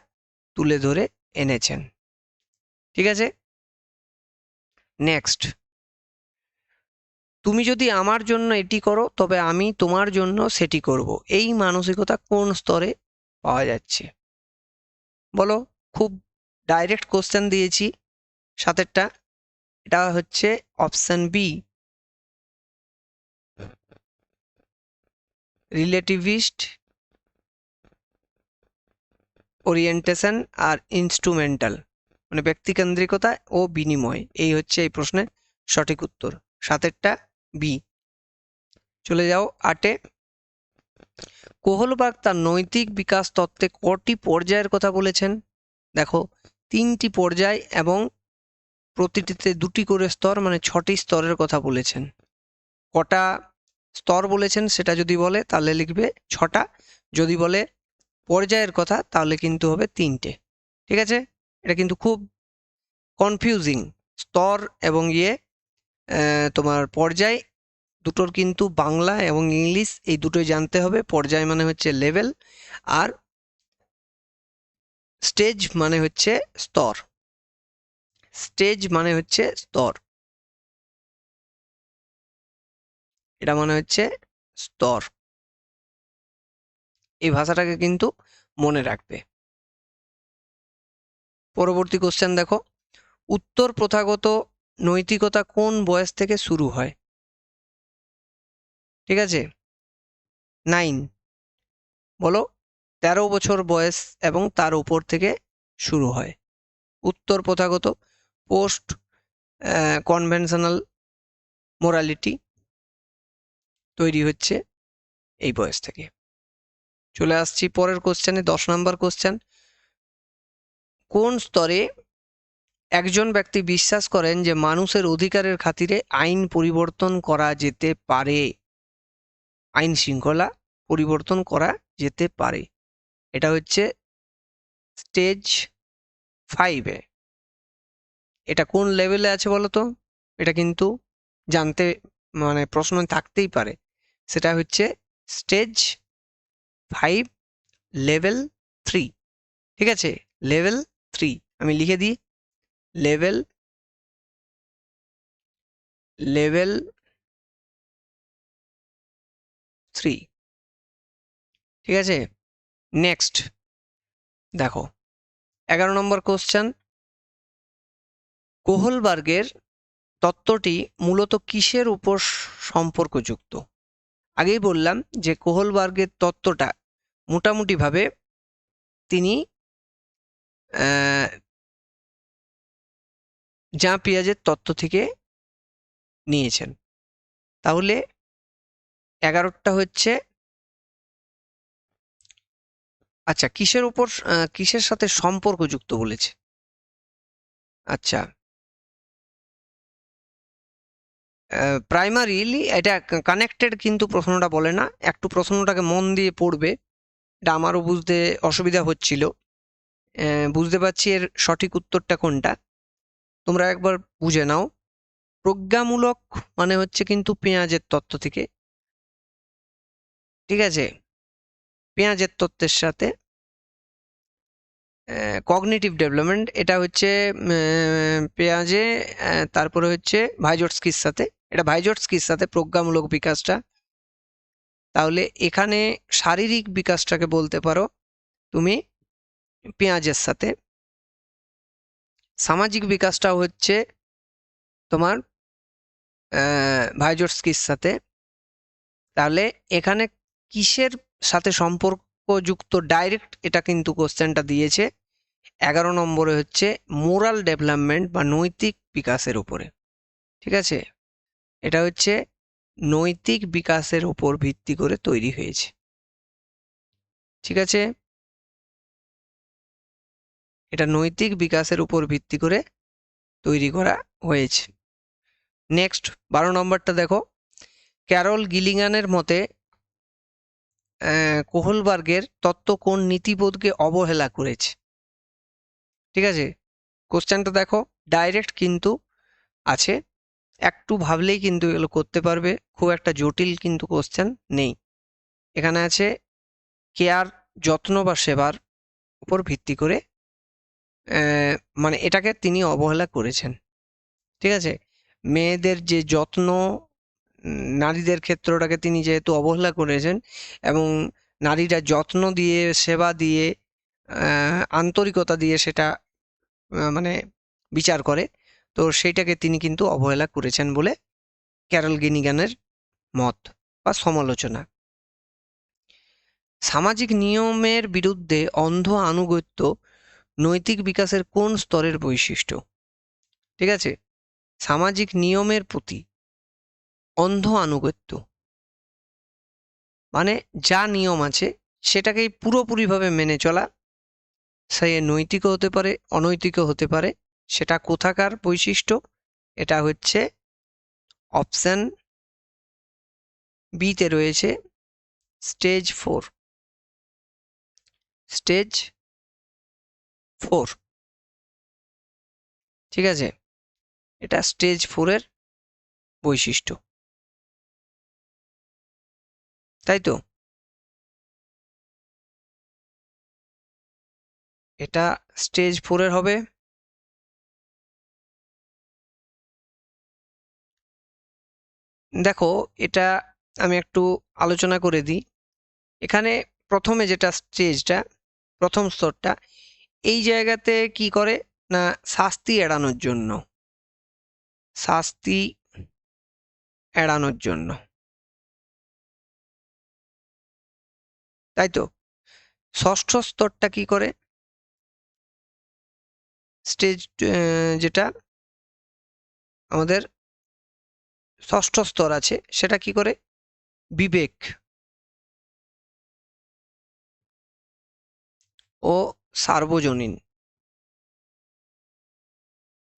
তুলে ধরে এনেছেন। ঠিক আছে, নেক্সট, তুমি যদি আমার জন্য এটি করো তবে আমি তোমার জন্য সেটি করব, এই মানসিকতা কোন স্তরে পাওয়া যাচ্ছে? বলো, খুব ডাইরেক্ট কোশ্চেন দিয়েছি। 7এরটা, এটা হচ্ছে অপশন বি, রিলেটিভিস্ট ওরিয়েন্টেশন আর ইনস্ট্রুমেন্টাল, মানে ব্যক্তিকেন্দ্রিকতা ও বিনিময়। এই হচ্ছে এই প্রশ্নের সঠিক উত্তর। 7এরটা বি। চলে যাও 8-এ। কোহলবার্গ তার নৈতিক বিকাশ তত্ত্বে কটি পর্যায়ের কথা বলেছেন? দেখো, 3টি পর্যায় এবং প্রতিটিতে 2টি করে স্তর, মানে 6টি স্তরের কথা বলেছেন। কটা স্তর বলেছেন সেটা যদি বলে তাহলে লিখবে 6টা, যদি বলে পর্যায়ের কথা তাহলে কিন্তু হবে 3টে। ঠিক আছে, এটা কিন্তু খুব কনফিউজিং। স্তর এবং তোমার পর্যায় দুটোর কিন্তু বাংলা এবং ইংলিশ এই দুটোই জানতে হবে। পর্যায় মানে হচ্ছে লেভেল, আর স্টেজ মানে হচ্ছে স্তর। স্টেজ মানে হচ্ছে স্তর, এটা মানে হচ্ছে স্তর। এই ভাষাটাকে কিন্তু মনে রাখবে। পরবর্তী কোশ্চেন দেখো, উত্তর প্রথাগত নৈতিকতা কোন বয়স থেকে শুরু হয়? ঠিক আছে, 9, বলো, 13 বছর বয়স এবং তার উপর থেকে শুরু হয়। উত্তর প্রথাগত, পোস্ট কনভেনশনাল মোরালিটি তৈরি হচ্ছে এই বয়স থেকে। চলে আসছি পরের কোশ্চেনে, 10 নম্বর কোশ্চেন। কোন স্তরে একজন ব্যক্তি বিশ্বাস করেন যে মানুষের অধিকারের খাতিরে আইন পরিবর্তন করা যেতে পারে? আইন শৃঙ্খলা পরিবর্তন করা যেতে পারে। এটা হচ্ছে স্টেজ 5-এ। এটা কোন লেভেলে আছে বলো তো? এটা কিন্তু জানতে মানে প্রশ্ন থাকতেই পারে। সেটা হচ্ছে স্টেজ 5, লেভেল 3। ঠিক আছে, লেভেল 3 আমি লিখে দিই, লেভেল 3। ঠিক আছে, নেক্সট দেখো, 11 নম্বর কোশ্চেন। কোহলবার্গের তত্ত্বটি মূলত কিসের উপর সম্পর্কযুক্ত? আগেই বললাম যে কোহলবার্গের তত্ত্বটা মোটামুটিভাবে তিনি জাঁ পিয়াজের তত্ত্ব থেকে নিয়েছেন। তাহলে 11টা হচ্ছে, আচ্ছা, কিসের উপর কিসের সাথে সম্পর্কযুক্ত বলেছে? আচ্ছা, প্রাইমারিলি এটা কানেক্টেড কিন্তু প্রশ্নটা বলে না, একটু প্রশ্নটাকে মন দিয়ে পড়বে। এটা আমারও বুঝতে অসুবিধা হচ্ছিল, বুঝতে পারছি এর সঠিক উত্তরটা কোনটা। তোমরা একবার বুঝে নাও। প্রজ্ঞামূলক মানে হচ্ছে কিন্তু পেঁয়াজের তত্ত্ব থেকে, ঠিক আছে? পেঁয়াজের তত্ত্বের সাথে কগনিটিভ ডেভেলপমেন্ট, এটা হচ্ছে পেঁয়াজে, তারপরে হচ্ছে ভাইজোটস্কির সাথে, এটা ভাইজোটস্কির সাথে প্রজ্ঞামূলক বিকাশটা। তাহলে এখানে শারীরিক বিকাশটাকে বলতে পারো তুমি পেঁয়াজের সাথে, সামাজিক বিকাশটাও হচ্ছে তোমার ভাইজোটস্কির সাথে। তাহলে এখানে কিসের সাথে সম্পর্কযুক্ত ডাইরেক্ট, এটা কিন্তু কোশ্চেনটা দিয়েছে 11 নম্বরে, হচ্ছে মোরাল ডেভেলপমেন্ট বা নৈতিক বিকাশের উপরে, ঠিক আছে? এটা হচ্ছে নৈতিক বিকাশের উপর ভিত্তি করে তৈরি হয়েছে, ঠিক আছে? এটা নৈতিক বিকাশের উপর ভিত্তি করে তৈরি করা হয়েছে। নেক্সট 12 নম্বরটা দেখো, ক্যারল গিলিগানের মতে কোহলবার্গের তত্ত্ব কোন নীতিবোধকে অবহেলা করেছে, ঠিক আছে? কোশ্চেনটা দেখো, ডাইরেক্ট কিন্তু আছে, একটু ভাবলেই কিন্তু এগুলো করতে পারবে, খুব একটা জটিল কিন্তু কোশ্চেন নেই। এখানে আছে কেয়ার, যত্ন বা সেবার উপর ভিত্তি করে মানে এটাকে তিনি অবহেলা করেছেন, ঠিক আছে? মেয়েদের যে যত্ন, নারীদের ক্ষেত্রটাকে তিনি যেহেতু অবহেলা করেছেন, এবং নারীরা যত্ন দিয়ে, সেবা দিয়ে, আন্তরিকতা দিয়ে সেটা মানে বিচার করে, তো সেইটাকে তিনি কিন্তু অবহেলা করেছেন বলে ক্যারল গিনিগানের মত বা সমালোচনা। সামাজিক নিয়মের বিরুদ্ধে অন্ধ আনুগত্য নৈতিক বিকাশের কোন স্তরের বৈশিষ্ট্য, ঠিক আছে? সামাজিক নিয়মের প্রতি অন্ধ আনুগত্য মানে যা নিয়ম আছে সেটাকেই পুরোপুরিভাবে মেনে চলা, সে নৈতিকও হতে পারে, অনৈতিকও হতে পারে। সেটা কোথাকার বৈশিষ্ট্য? এটা হচ্ছে অপশন বিতে রয়েছে স্টেজ 4, স্টেজ 4, ঠিক আছে? এটা স্টেজ 4-এর বৈশিষ্ট্য, তাই তো? এটা স্টেজ 4-এর হবে। দেখো, এটা আমি একটু আলোচনা করে দিই। এখানে প্রথমে যেটা স্টেজটা, প্রথম স্তরটা, এই জায়গাতে কি করে না, শাস্তি এড়ানোর জন্য, শাস্তি এড়ানোর জন্য, তাই তো? ষষ্ঠ স্তরটা কি করে? স্টেজ যেটা আমাদের ষষ্ঠ স্তর আছে সেটা কি করে? বিবেক ও সার্বজনীন,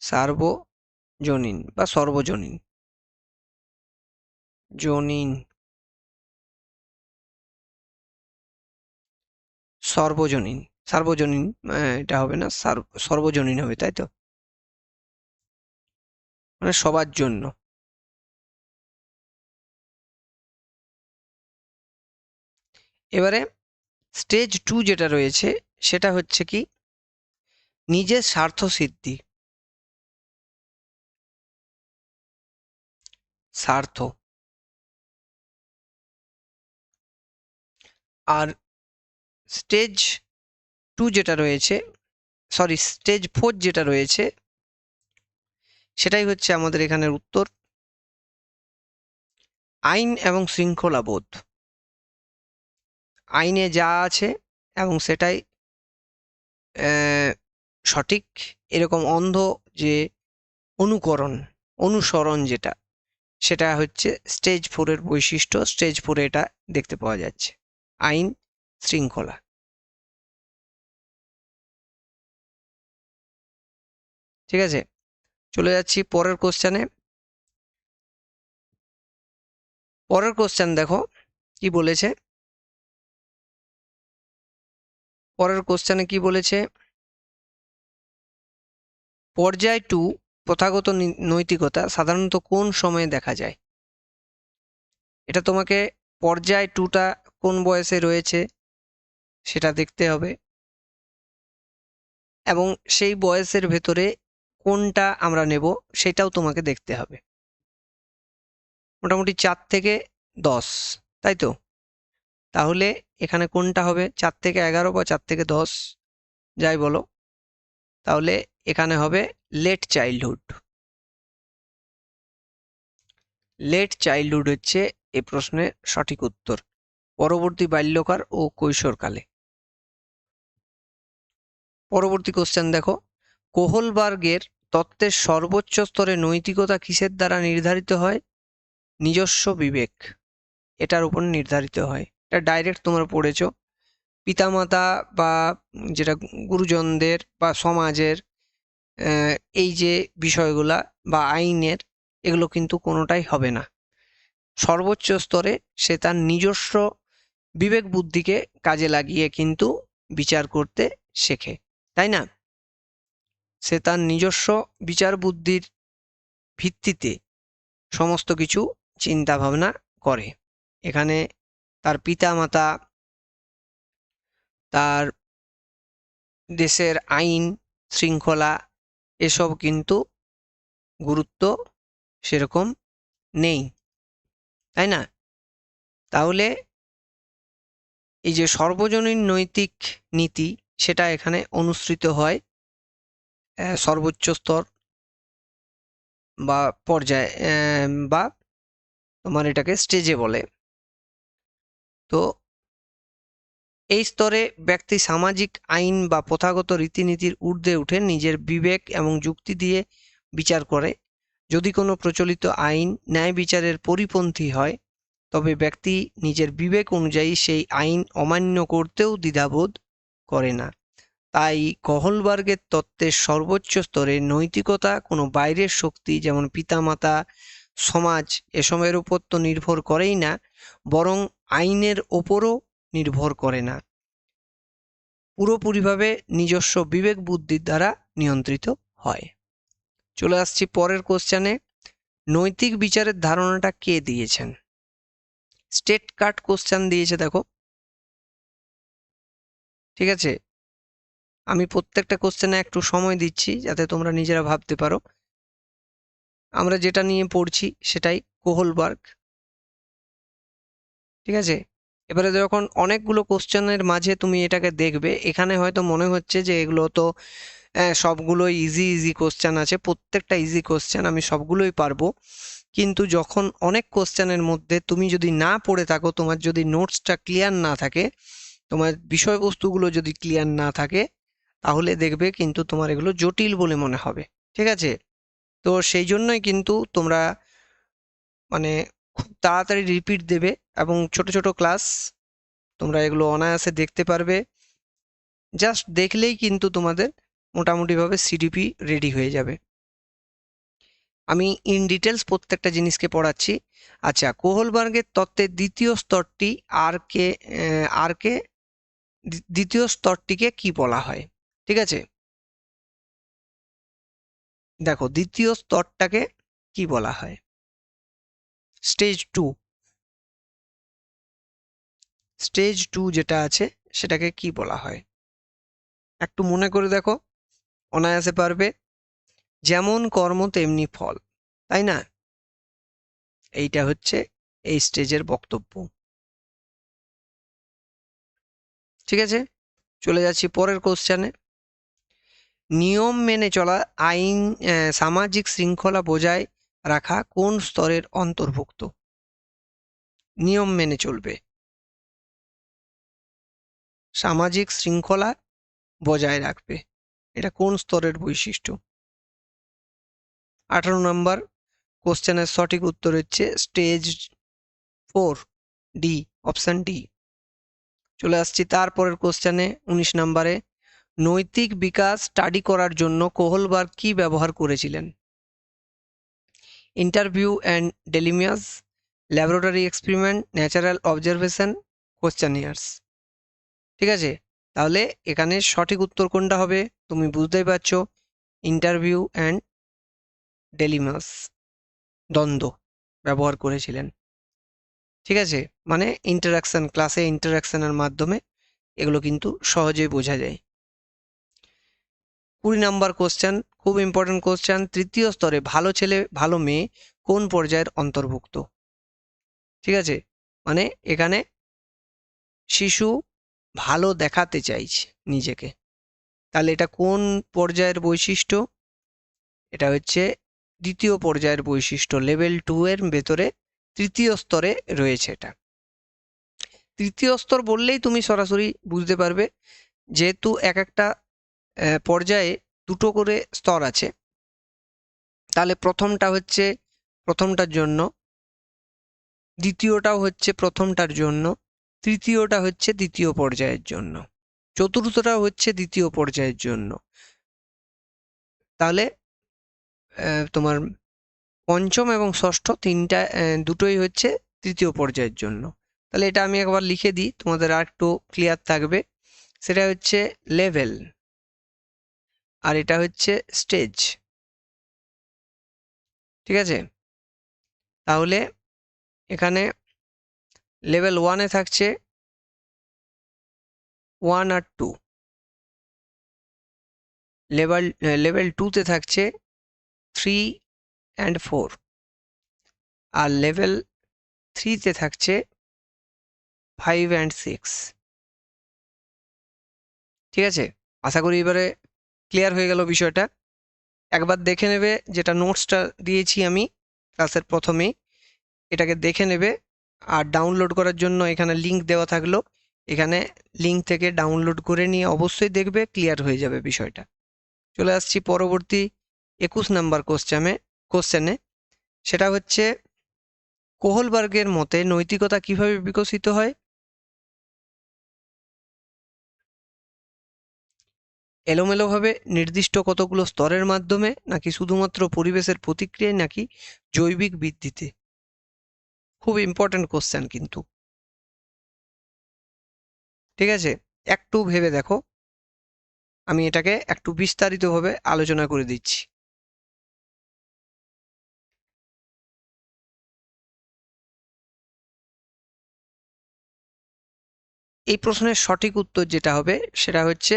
সার্বজনীন বা সর্বজনীন, জনীন, সর্বজনীন, সার্বজনীন, এটা হবে না, সর্বজনীন হবে, তাই তো? মানে সবার জন্য। এবারে স্টেজ 2 যেটা রয়েছে সেটা হচ্ছে কি, নিজের স্বার্থ সিদ্ধি, স্বার্থ। আর স্টেজ 2 যেটা রয়েছে, সরি স্টেজ 4 যেটা রয়েছে, সেটাই হচ্ছে আমাদের এখানের উত্তর, আইন এবং শৃঙ্খলা বোধ। আইনে যা আছে এবং সেটাই সঠিক, এরকম অন্ধ যে অনুকরণ, অনুসরণ যেটা, সেটা হচ্ছে স্টেজ 4-এর বৈশিষ্ট্য। স্টেজ 4-এ এটা দেখতে পাওয়া যাচ্ছে, আইন, শৃঙ্খলা, ঠিক আছে? চলে যাচ্ছি পরের কোশ্চেনে। পরের কোশ্চেন দেখো কি বলেছে, পরের কোশ্চেনে কি বলেছে, পর্যায় 2 প্রথাগত নৈতিকতা সাধারণত কোন সময়ে দেখা যায়? এটা তোমাকে পর্যায় 2টা কোন বয়সে রয়েছে সেটা দেখতে হবে, এবং সেই বয়সের ভেতরে কোনটা আমরা নেব সেটাও তোমাকে দেখতে হবে। মোটামুটি 4 থেকে 10, তাই তো? তাহলে এখানে কোনটা হবে, 4 থেকে 11 বা 4 থেকে 10 যাই বলো, তাহলে এখানে হবে লেট চাইল্ডহুড। লেট চাইল্ডহুড হচ্ছে এই প্রশ্নের সঠিক উত্তর, পরবর্তী বাল্যকাল ও কৈশোরকালে। পরবর্তী কোশ্চেন দেখো, কোহলবার্গের তত্ত্বের সর্বোচ্চ স্তরে নৈতিকতা কিসের দ্বারা নির্ধারিত হয়? নিজস্ব বিবেক, এটার উপর নির্ধারিত হয়। এটা ডাইরেক্ট তোমরা পড়েছো। পিতামাতা বা যেটা গুরুজনদের বা সমাজের এই যে বিষয়গুলা বা আইনের, এগুলো কিন্তু কোনোটাই হবে না। সর্বোচ্চ স্তরে সে তার নিজস্ব বিবেক বুদ্ধিকে কাজে লাগিয়ে কিন্তু বিচার করতে শেখে, তাই না? সে তার নিজস্ব বিচার বুদ্ধির ভিত্তিতে সমস্ত কিছু চিন্তা ভাবনা করে। এখানে তার পিতামাতা, তার দেশের আইন শৃঙ্খলা, এসব কিন্তু গুরুত্ব সেরকম নেই, তাই না? তাহলে এই যে সর্বজনীন নৈতিক নীতি, সেটা এখানে অনুসৃত হয় সর্বোচ্চ স্তর বা পর্যায়ে, বা তোমার এটাকে স্টেজে বলে। তো এই স্তরে ব্যক্তি সামাজিক আইন বা প্রথাগত রীতিনীতির ঊর্ধ্বে উঠে নিজের বিবেক এবং যুক্তি দিয়ে বিচার করে। যদি কোনো প্রচলিত আইন ন্যায় বিচারের পরিপন্থী হয়, তবে ব্যক্তি নিজের বিবেক অনুযায়ী সেই আইন অমান্য করতেও দ্বিধাবোধ করে না। তাই কোহলবার্গের তত্ত্বের সর্বোচ্চ স্তরে নৈতিকতা কোনো বাইরের শক্তি যেমন পিতামাতা, সমাজ, এসবের উপর তো নির্ভর করেই না, বরং আইনের ওপরও নির্ভর করে না, পুরোপুরিভাবে নিজস্ব বিবেক বুদ্ধির দ্বারা নিয়ন্ত্রিত হয়। চলে আসছি পরের কোশ্চেনে, নৈতিক বিচারের ধারণাটা কে দিয়েছেন? স্টেট কাট কোশ্চেন দিয়েছে দেখো, ঠিক আছে? আমি প্রত্যেকটা কোশ্চেনে একটু সময় দিচ্ছি যাতে তোমরা নিজেরা ভাবতে পারো। আমরা যেটা নিয়ে পড়ছি সেটাই কোহলবার্গ, ঠিক আছে? এবারে যখন অনেকগুলো কোশ্চেনের মাঝে তুমি এটাকে দেখবে, এখানে হয়তো মনে হচ্ছে যে এগুলো তো সবগুলোই ইজি ইজি কোশ্চেন আছে, প্রত্যেকটা ইজি কোশ্চেন, আমি সবগুলোই পারবো। কিন্তু যখন অনেক কোশ্চেনের মধ্যে তুমি যদি না পড়ে থাকো, তোমার যদি নোটসটা ক্লিয়ার না থাকে, তোমার বিষয়বস্তুগুলো যদি ক্লিয়ার না থাকে, তাহলে দেখবে কিন্তু তোমার এগুলো জটিল বলে মনে হবে, ঠিক আছে? তো সেই জন্যই কিন্তু তোমরা মানে খুব তাড়াতাড়ি রিপিট দেবে, এবং ছোট ছোট ক্লাস তোমরা এগুলো অনায়াসে দেখতে পারবে। জাস্ট দেখলেই কিন্তু তোমাদের মোটামুটিভাবে সিডিপি রেডি হয়ে যাবে। আমি ইন ডিটেলস প্রত্যেকটা জিনিসকে পড়াচ্ছি। আচ্ছা, কোহলবার্গের তত্ত্বের দ্বিতীয় স্তরটি দ্বিতীয় স্তরটিকে কি বলা হয়? ঠিক আছে, দেখো দ্বিতীয় স্তরটাকে কি বলা হয়? স্টেজ 2, স্টেজ 2 যেটা আছে সেটাকে কি বলা হয়? একটু মনে করে দেখো, অনায়াসে পারবে। যেমন কর্ম তেমনি ফল, তাই না? এইটা হচ্ছে এই স্টেজের বক্তব্য, ঠিক আছে? চলে যাচ্ছি পরের কোশ্চেনে। নিয়ম মেনে চলা আইন সামাজিক শৃঙ্খলা বজায় রাখা কোন স্তরের অন্তর্ভুক্ত? নিয়ম মেনে চলবে, সামাজিক শৃঙ্খলা বজায় রাখবে, এটা কোন স্তরের বৈশিষ্ট্য? 18 নম্বর কোশ্চেনের সঠিক উত্তর হচ্ছে স্টেজ 4, ডি, অপশন ডি। চলে আসছি তারপরের কোশ্চেনে 19 নম্বরে, নৈতিক বিকাশ স্টাডি করার জন্য কোহলবার্গ কি ব্যবহার করেছিলেন? Interview and dilemmas, laboratory experiment, natural observation, questionnaires, ঠিক আছে? তাহলে এখানে সঠিক উত্তর কোনটা হবে তুমি বুঝতেই পারছো, ইন্টারভিউ অ্যান্ড ডেলিমাস দ্বন্দ্ব ব্যবহার করেছিলেন। ঠিক আছে, মানে ইন্টারাকশন, ক্লাসে ইন্টারাকশনের মাধ্যমে এগুলো কিন্তু সহজেই বোঝা যায়। 20 নম্বর কোশ্চেন, খুব ইম্পর্টেন্ট কোশ্চেন। তৃতীয় স্তরে ভালো ছেলে ভালো মেয়ে কোন পর্যায়ের অন্তর্ভুক্ত? ঠিক আছে, মানে এখানে শিশু ভালো দেখাতে চাইছে নিজেকে, তাহলে এটা কোন পর্যায়ের বৈশিষ্ট্য? এটা হচ্ছে দ্বিতীয় পর্যায়ের বৈশিষ্ট্য, লেভেল 2 এর ভেতরে তৃতীয় স্তরে রয়েছে এটা। তৃতীয় স্তর বললেই তুমি সরাসরি বুঝতে পারবে, যেহেতু এক একটা পর্যায়ে দুটো করে স্তর আছে, তাহলে প্রথমটা হচ্ছে প্রথমটার জন্য, দ্বিতীয়টাও হচ্ছে প্রথমটার জন্য, তৃতীয়টা হচ্ছে দ্বিতীয় পর্যায়ের জন্য, চতুর্থটা হচ্ছে দ্বিতীয় পর্যায়ের জন্য। তাহলে তোমার পঞ্চম এবং ষষ্ঠ তিনটা দুটোই হচ্ছে তৃতীয় পর্যায়ের জন্য। তাহলে এটা আমি একবার লিখে দিই, তোমাদের আর একটু ক্লিয়ার থাকবে। সেটা হচ্ছে লেভেল, আর এটা হচ্ছে স্টেজ। ঠিক আছে, তাহলে এখানে লেভেল 1-এ থাকছে 1 আর 2, লেভেল 2-তে থাকছে 3 and 4, আর লেভেল 3-তে থাকছে 5 and 6। ঠিক আছে, আশা করি এবারে ক্লিয়ার হয়ে গেল বিষয়টা। একবার দেখে নেবে, যেটা নোটসটা দিয়েছি আমি ক্লাসের প্রথমেই, এটাকে দেখে নেবে। আর ডাউনলোড করার জন্য এখানে লিংক দেওয়া থাকলো, এখানে লিংক থেকে ডাউনলোড করে নিয়ে অবশ্যই দেখবে, ক্লিয়ার হয়ে যাবে বিষয়টা। চলে আসছি পরবর্তী 21 নম্বর কোশ্চেনে। সেটা হচ্ছে কোহলবার্গের মতে নৈতিকতা কিভাবে বিকশিত হয়? এলোমেলোভাবে, নির্দিষ্ট কতগুলো স্তরের মাধ্যমে, নাকি শুধুমাত্র পরিবেশের প্রতিক্রিয়ায়, নাকি জৈবিক বৃদ্ধিতে? খুব ইম্পর্টেন্ট কোশ্চেন কিন্তু। ঠিক আছে, একটু ভেবে দেখো, আমি এটাকে একটু বিস্তারিতভাবে আলোচনা করে দিচ্ছি। এই প্রশ্নের সঠিক উত্তর যেটা হবে সেটা হচ্ছে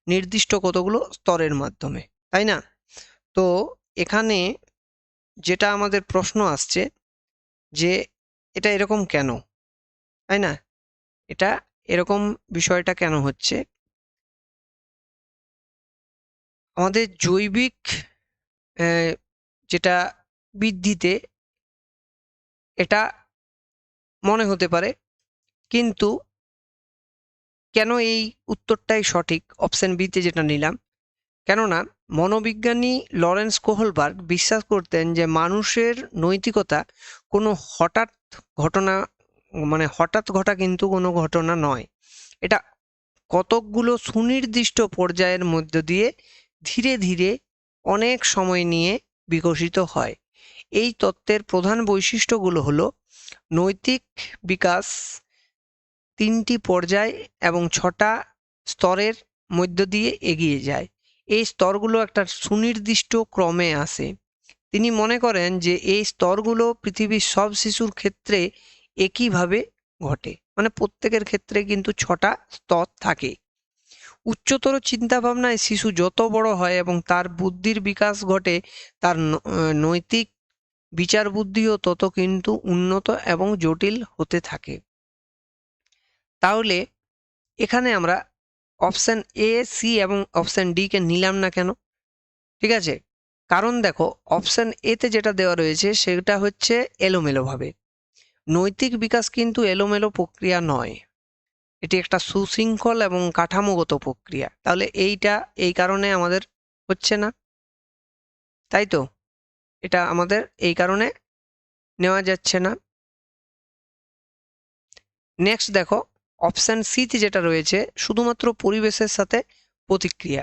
নির্দিষ্ট কতগুলো স্তরের মাধ্যমে, তাই না? তো এখানে যেটা আমাদের প্রশ্ন আসছে যে এটা এরকম কেন, তাই না? এটা এরকম বিষয়টা কেন হচ্ছে? আমাদের জৈবিক যেটা বৃদ্ধিতে এটা মনে হতে পারে, কিন্তু কেন এই উত্তরটাই সঠিক অপশন বিতে যেটা নিলাম, কেননা মনোবিজ্ঞানী লরেন্স কোহলবার্গ বিশ্বাস করতেন যে মানুষের নৈতিকতা কোনো হঠাৎ ঘটনা, মানে হঠাৎ ঘটা কিন্তু কোনো ঘটনা নয়, এটা কতকগুলো সুনির্দিষ্ট পর্যায়ের মধ্য দিয়ে ধীরে ধীরে অনেক সময় নিয়ে বিকশিত হয়। এই তত্ত্বের প্রধান বৈশিষ্ট্যগুলো হলো নৈতিক বিকাশ 3টি পর্যায় এবং 6টা স্তরের মধ্য দিয়ে এগিয়ে যায়। এই স্তরগুলো একটা সুনির্দিষ্ট ক্রমে আসে। তিনি মনে করেন যে এই স্তরগুলো পৃথিবীর সব শিশুর ক্ষেত্রে একইভাবে ঘটে, মানে প্রত্যেকের ক্ষেত্রে কিন্তু 6টা স্তর থাকে। উচ্চতর চিন্তাভাবনায় শিশু যত বড় হয় এবং তার বুদ্ধির বিকাশ ঘটে, তার নৈতিক বিচার বুদ্ধিও তত কিন্তু উন্নত এবং জটিল হতে থাকে। তাহলে এখানে আমরা অপশন এ, সি এবং অপশন ডি কে নিলাম না কেন? ঠিক আছে, কারণ দেখো অপশন এতে যেটা দেওয়া রয়েছে সেটা হচ্ছে এলোমেলোভাবে। নৈতিক বিকাশ কিন্তু এলোমেলো প্রক্রিয়া নয়, এটি একটা সুশৃঙ্খল এবং কাঠামোগত প্রক্রিয়া। তাহলে এইটা এই কারণে আমাদের হচ্ছে না, তাই তো? এটা আমাদের এই কারণে নেওয়া যাচ্ছে না। নেক্সট দেখো অপশন সিতে যেটা রয়েছে শুধুমাত্র পরিবেশের সাথে প্রতিক্রিয়া।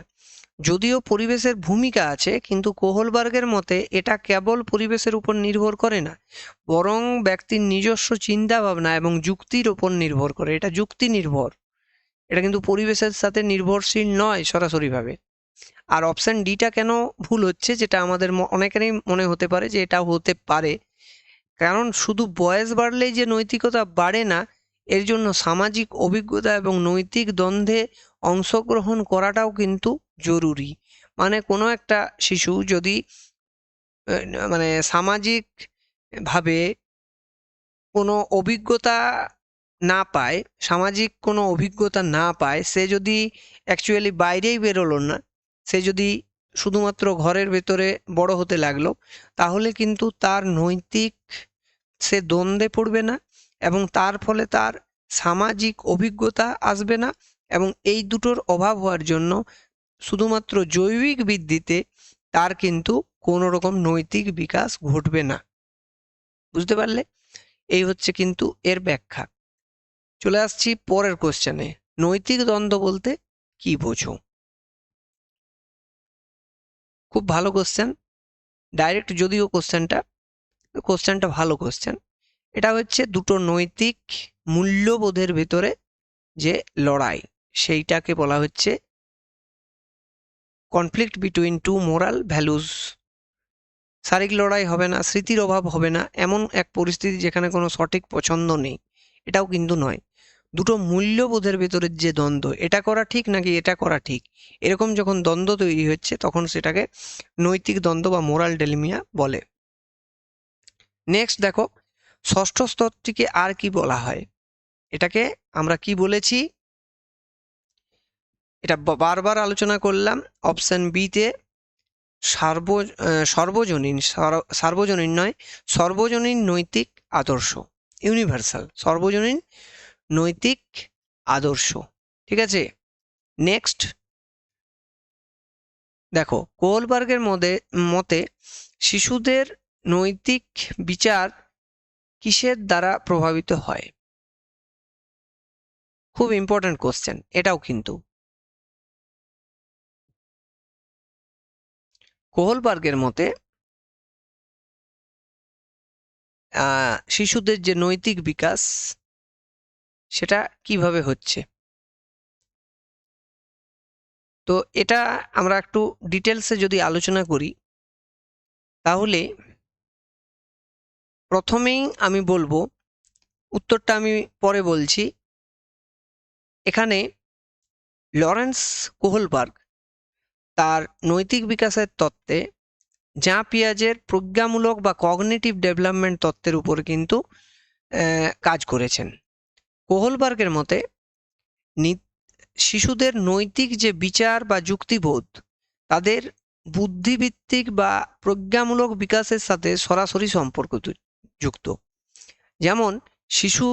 যদিও পরিবেশের ভূমিকা আছে, কিন্তু কোহলবার্গের মতে এটা কেবল পরিবেশের উপর নির্ভর করে না, বরং ব্যক্তির নিজস্ব চিন্তা ভাবনা এবং যুক্তির উপর নির্ভর করে, এটা যুক্তি নির্ভর। এটা কিন্তু পরিবেশের সাথে নির্ভরশীল নয় সরাসরিভাবে। আর অপশন ডিটা কেন ভুল হচ্ছে, যেটা আমাদের অনেকেরই মনে হতে পারে যে এটা হতে পারে, কারণ শুধু বয়স বাড়লেই যে নৈতিকতা বাড়ে না, এর জন্য সামাজিক অভিজ্ঞতা এবং নৈতিক দ্বন্দ্বে অংশগ্রহণ করাটাও কিন্তু জরুরি। মানে কোনো একটা শিশু যদি মানে সামাজিক ভাবে কোনো অভিজ্ঞতা না পায়, সামাজিক কোনো অভিজ্ঞতা না পায়, সে যদি অ্যাকচুয়ালি বাইরেই বেরোলো না, সে যদি শুধুমাত্র ঘরের ভেতরে বড় হতে লাগলো, তাহলে কিন্তু তার নৈতিক সে দ্বন্দ্বে পড়বে না এবং তার ফলে তার সামাজিক অভিজ্ঞতা আসবে না, এবং এই দুটোর অভাব হওয়ার জন্য শুধুমাত্র জৈবিক বৃদ্ধিতে তার কিন্তু কোনো রকম নৈতিক বিকাশ ঘটবে না। বুঝতে পারলে? এই হচ্ছে কিন্তু এর ব্যাখ্যা। চলে আসছি পরের কোশ্চেনে। নৈতিক দ্বন্দ্ব বলতে কি বোঝো? খুব ভালো কোশ্চেন, ডাইরেক্ট যদিও কোশ্চেনটা ভালো কোশ্চেন। এটা হচ্ছে দুটো নৈতিক মূল্যবোধের ভেতরে যে লড়াই, সেইটাকে বলা হচ্ছে conflict between two moral values. শারীরিক লড়াই হবে না, স্মৃতির অভাব হবে না, এমন এক পরিস্থিতি যেখানে কোনো সঠিক পছন্দ নেই, এটাও কিন্তু নয়। দুটো মূল্যবোধের ভেতরের যে দ্বন্দ্ব, এটা করা ঠিক নাকি এটা করা ঠিক, এরকম যখন দ্বন্দ্ব তৈরি হচ্ছে তখন সেটাকে নৈতিক দ্বন্দ্ব বা মোরাল ডেলিমিয়া বলে। নেক্সট দেখো, ষষ্ঠ স্তরটিকে আর কি বলা হয়? এটাকে আমরা কি বলেছি, এটা বারবার আলোচনা করলাম। অপশন বিতে সার্বজনীন নয়, সর্বজনীন নৈতিক আদর্শ, ইউনিভার্সাল, সর্বজনীন নৈতিক আদর্শ। ঠিক আছে, নেক্সট দেখো, কোহলবার্গের মতে শিশুদের নৈতিক বিচার কিসের দ্বারা প্রভাবিত হয়? খুব ইম্পর্ট্যান্ট কোশ্চেন এটাও কিন্তু। কোহলবার্গের মতে শিশুদের যে নৈতিক বিকাশ সেটা কিভাবে হচ্ছে, তো এটা আমরা একটু ডিটেলসে যদি আলোচনা করি, তাহলে প্রথমেই আমি বলবো, উত্তরটা আমি পরে বলছি। এখানে লরেন্স কোহলবার্গ তার নৈতিক বিকাশের তত্ত্বে জঁ পিয়াজের প্রজ্ঞামূলক বা কগনিটিভ ডেভেলপমেন্ট তত্ত্বের উপর কিন্তু কাজ করেছেন। কোহলবার্গের মতে শিশুদের নৈতিক যে বিচার বা যুক্তিবোধ, তাদের বুদ্ধিভিত্তিক বা প্রজ্ঞামূলক বিকাশের সাথে সরাসরি সম্পর্ক যুক্ত। যেমন শিশু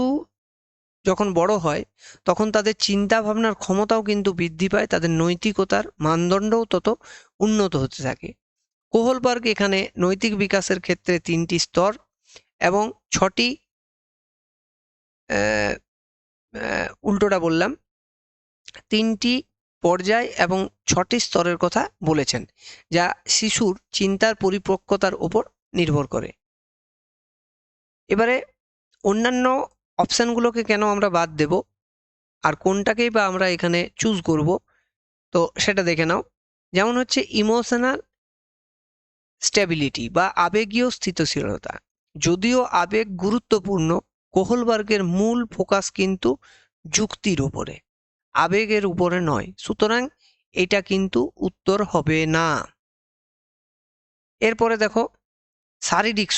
যখন বড় হয় তখন তাদের চিন্তা ভাবনার ক্ষমতাও কিন্তু বৃদ্ধি পায়, তাদের নৈতিকতার মানদণ্ডও তত উন্নত হতে থাকে। কোহলবার্গ এখানে নৈতিক বিকাশের ক্ষেত্রে 3টি স্তর এবং 6টি উল্টোটা বললাম, 3টি পর্যায় এবং 6টি স্তরের কথা বলেছেন, যা শিশুর চিন্তার পরিপক্কতার উপর নির্ভর করে। এবারে অন্যান্য অপশানগুলোকে কেন আমরা বাদ দেব আর কোনটাকেই বা আমরা এখানে চুজ করব, তো সেটা দেখে নাও। যেমন হচ্ছে ইমোশনাল স্ট্যাবিলিটি বা আবেগীয় স্থিতিশীলতা। যদিও আবেগ গুরুত্বপূর্ণ, কোহলবার্গের মূল ফোকাস কিন্তু যুক্তির উপরে, আবেগের উপরে নয়, সুতরাং এটা কিন্তু উত্তর হবে না। এরপরে দেখো, শারীরিক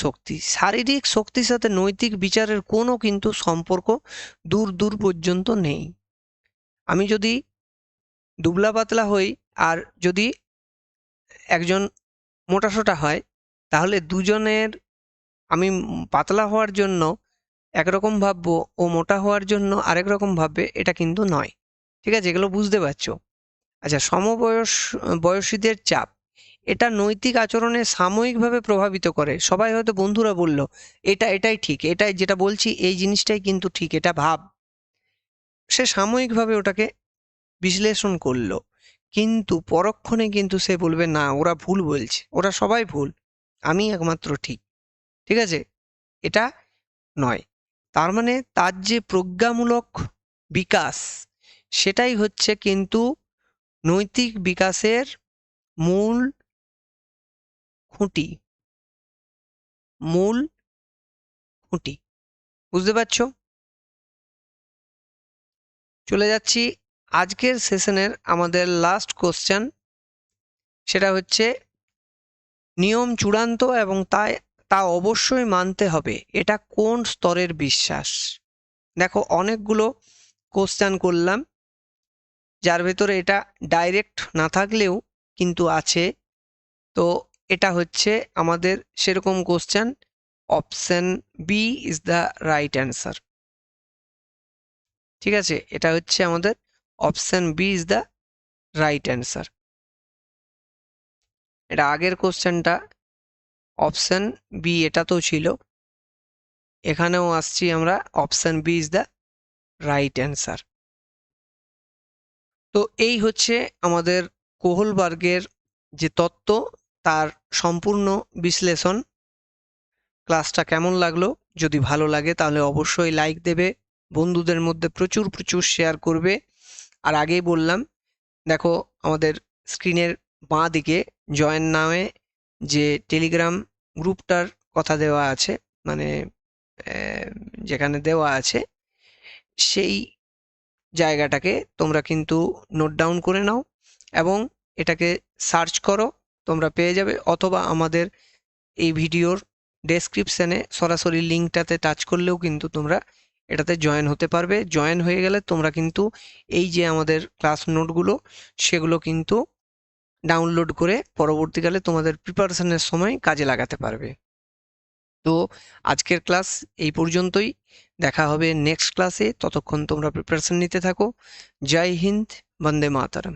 শক্তির সাথে নৈতিক বিচারের কোনো কিন্তু সম্পর্ক দূর পর্যন্ত নেই। আমি যদি দুবলা পাতলা হই আর যদি একজন মোটাসোটা হয়, তাহলে দুজনের, আমি পাতলা হওয়ার জন্য একরকম ভাববো, ও মোটা হওয়ার জন্য আরেক রকম ভাববে, এটা কিন্তু নয়। ঠিক আছে, এগুলো বুঝতে পারছো? আচ্ছা, বয়সীদের চাপ, এটা নৈতিক আচরণে সাময়িকভাবে প্রভাবিত করে। সবাই হয়তো বন্ধুরা বলল এটাই ঠিক, এটাই যেটা বলছি এই জিনিসটাই কিন্তু ঠিক, এটা ভাব, সে সাময়িকভাবে ওটাকে বিশ্লেষণ করলো, কিন্তু পরক্ষণে কিন্তু সে বলবে না, ওরা ভুল বলছে, ওরা সবাই ভুল, আমি একমাত্র ঠিক। ঠিক আছে, এটা নয়। তার মানে তার যে প্রজ্ঞামূলক বিকাশ সেটাই হচ্ছে কিন্তু নৈতিক বিকাশের মূল খুঁটি, মূল খুঁটি। বুঝতে পারছো? চলে যাচ্ছি আজকের সেশনের আমাদের লাস্ট কোশ্চেন, সেটা হচ্ছে নিয়ম চূড়ান্ত এবং তা অবশ্যই মানতে হবে, এটা কোন স্তরের বিশ্বাস? দেখো অনেকগুলো কোশ্চেন করলাম, যার ভেতরে এটা ডাইরেক্ট না থাকলেও কিন্তু আছে। তো এটা হচ্ছে আমাদের সেরকম question, option B is the right answer. ঠিক আছে, এটা হচ্ছে আমাদের option B is the right answer. এটা আগের কোশ্চেনটা অপশন বি এটা তো ছিল, এখানেও আসছি আমরা, option B is the right answer. তো এই হচ্ছে আমাদের কোহলবার্গের যে তত্ত্ব, তার সম্পূর্ণ বিশ্লেষণ। ক্লাসটা কেমন লাগলো? যদি ভালো লাগে তাহলে অবশ্যই লাইক দেবে, বন্ধুদের মধ্যে প্রচুর প্রচুর শেয়ার করবে। আর আগেই বললাম, দেখো আমাদের স্ক্রিনের বাঁ দিকে জয়েন নামে যে টেলিগ্রাম গ্রুপটার কথা দেওয়া আছে, মানে যেখানে দেওয়া আছে, সেই জায়গাটাকে তোমরা কিন্তু নোট ডাউন করে নাও এবং এটাকে সার্চ করো, তোমরা পেয়ে যাবে। অথবা আমাদের এই ভিডিওর ডেসক্রিপশানে সরাসরি লিঙ্কটাতে টাচ করলেও কিন্তু তোমরা এটাতে জয়েন হতে পারবে। জয়েন হয়ে গেলে তোমরা কিন্তু এই যে আমাদের ক্লাস নোটগুলো, সেগুলো কিন্তু ডাউনলোড করে পরবর্তীকালে তোমাদের প্রিপারেশনের সময় কাজে লাগাতে পারবে। তো আজকের ক্লাস এই পর্যন্তই, দেখা হবে নেক্সট ক্লাসে। ততক্ষণ তোমরা প্রিপারেশন নিতে থাকো। জয় হিন্দ, বন্দে মাতরম।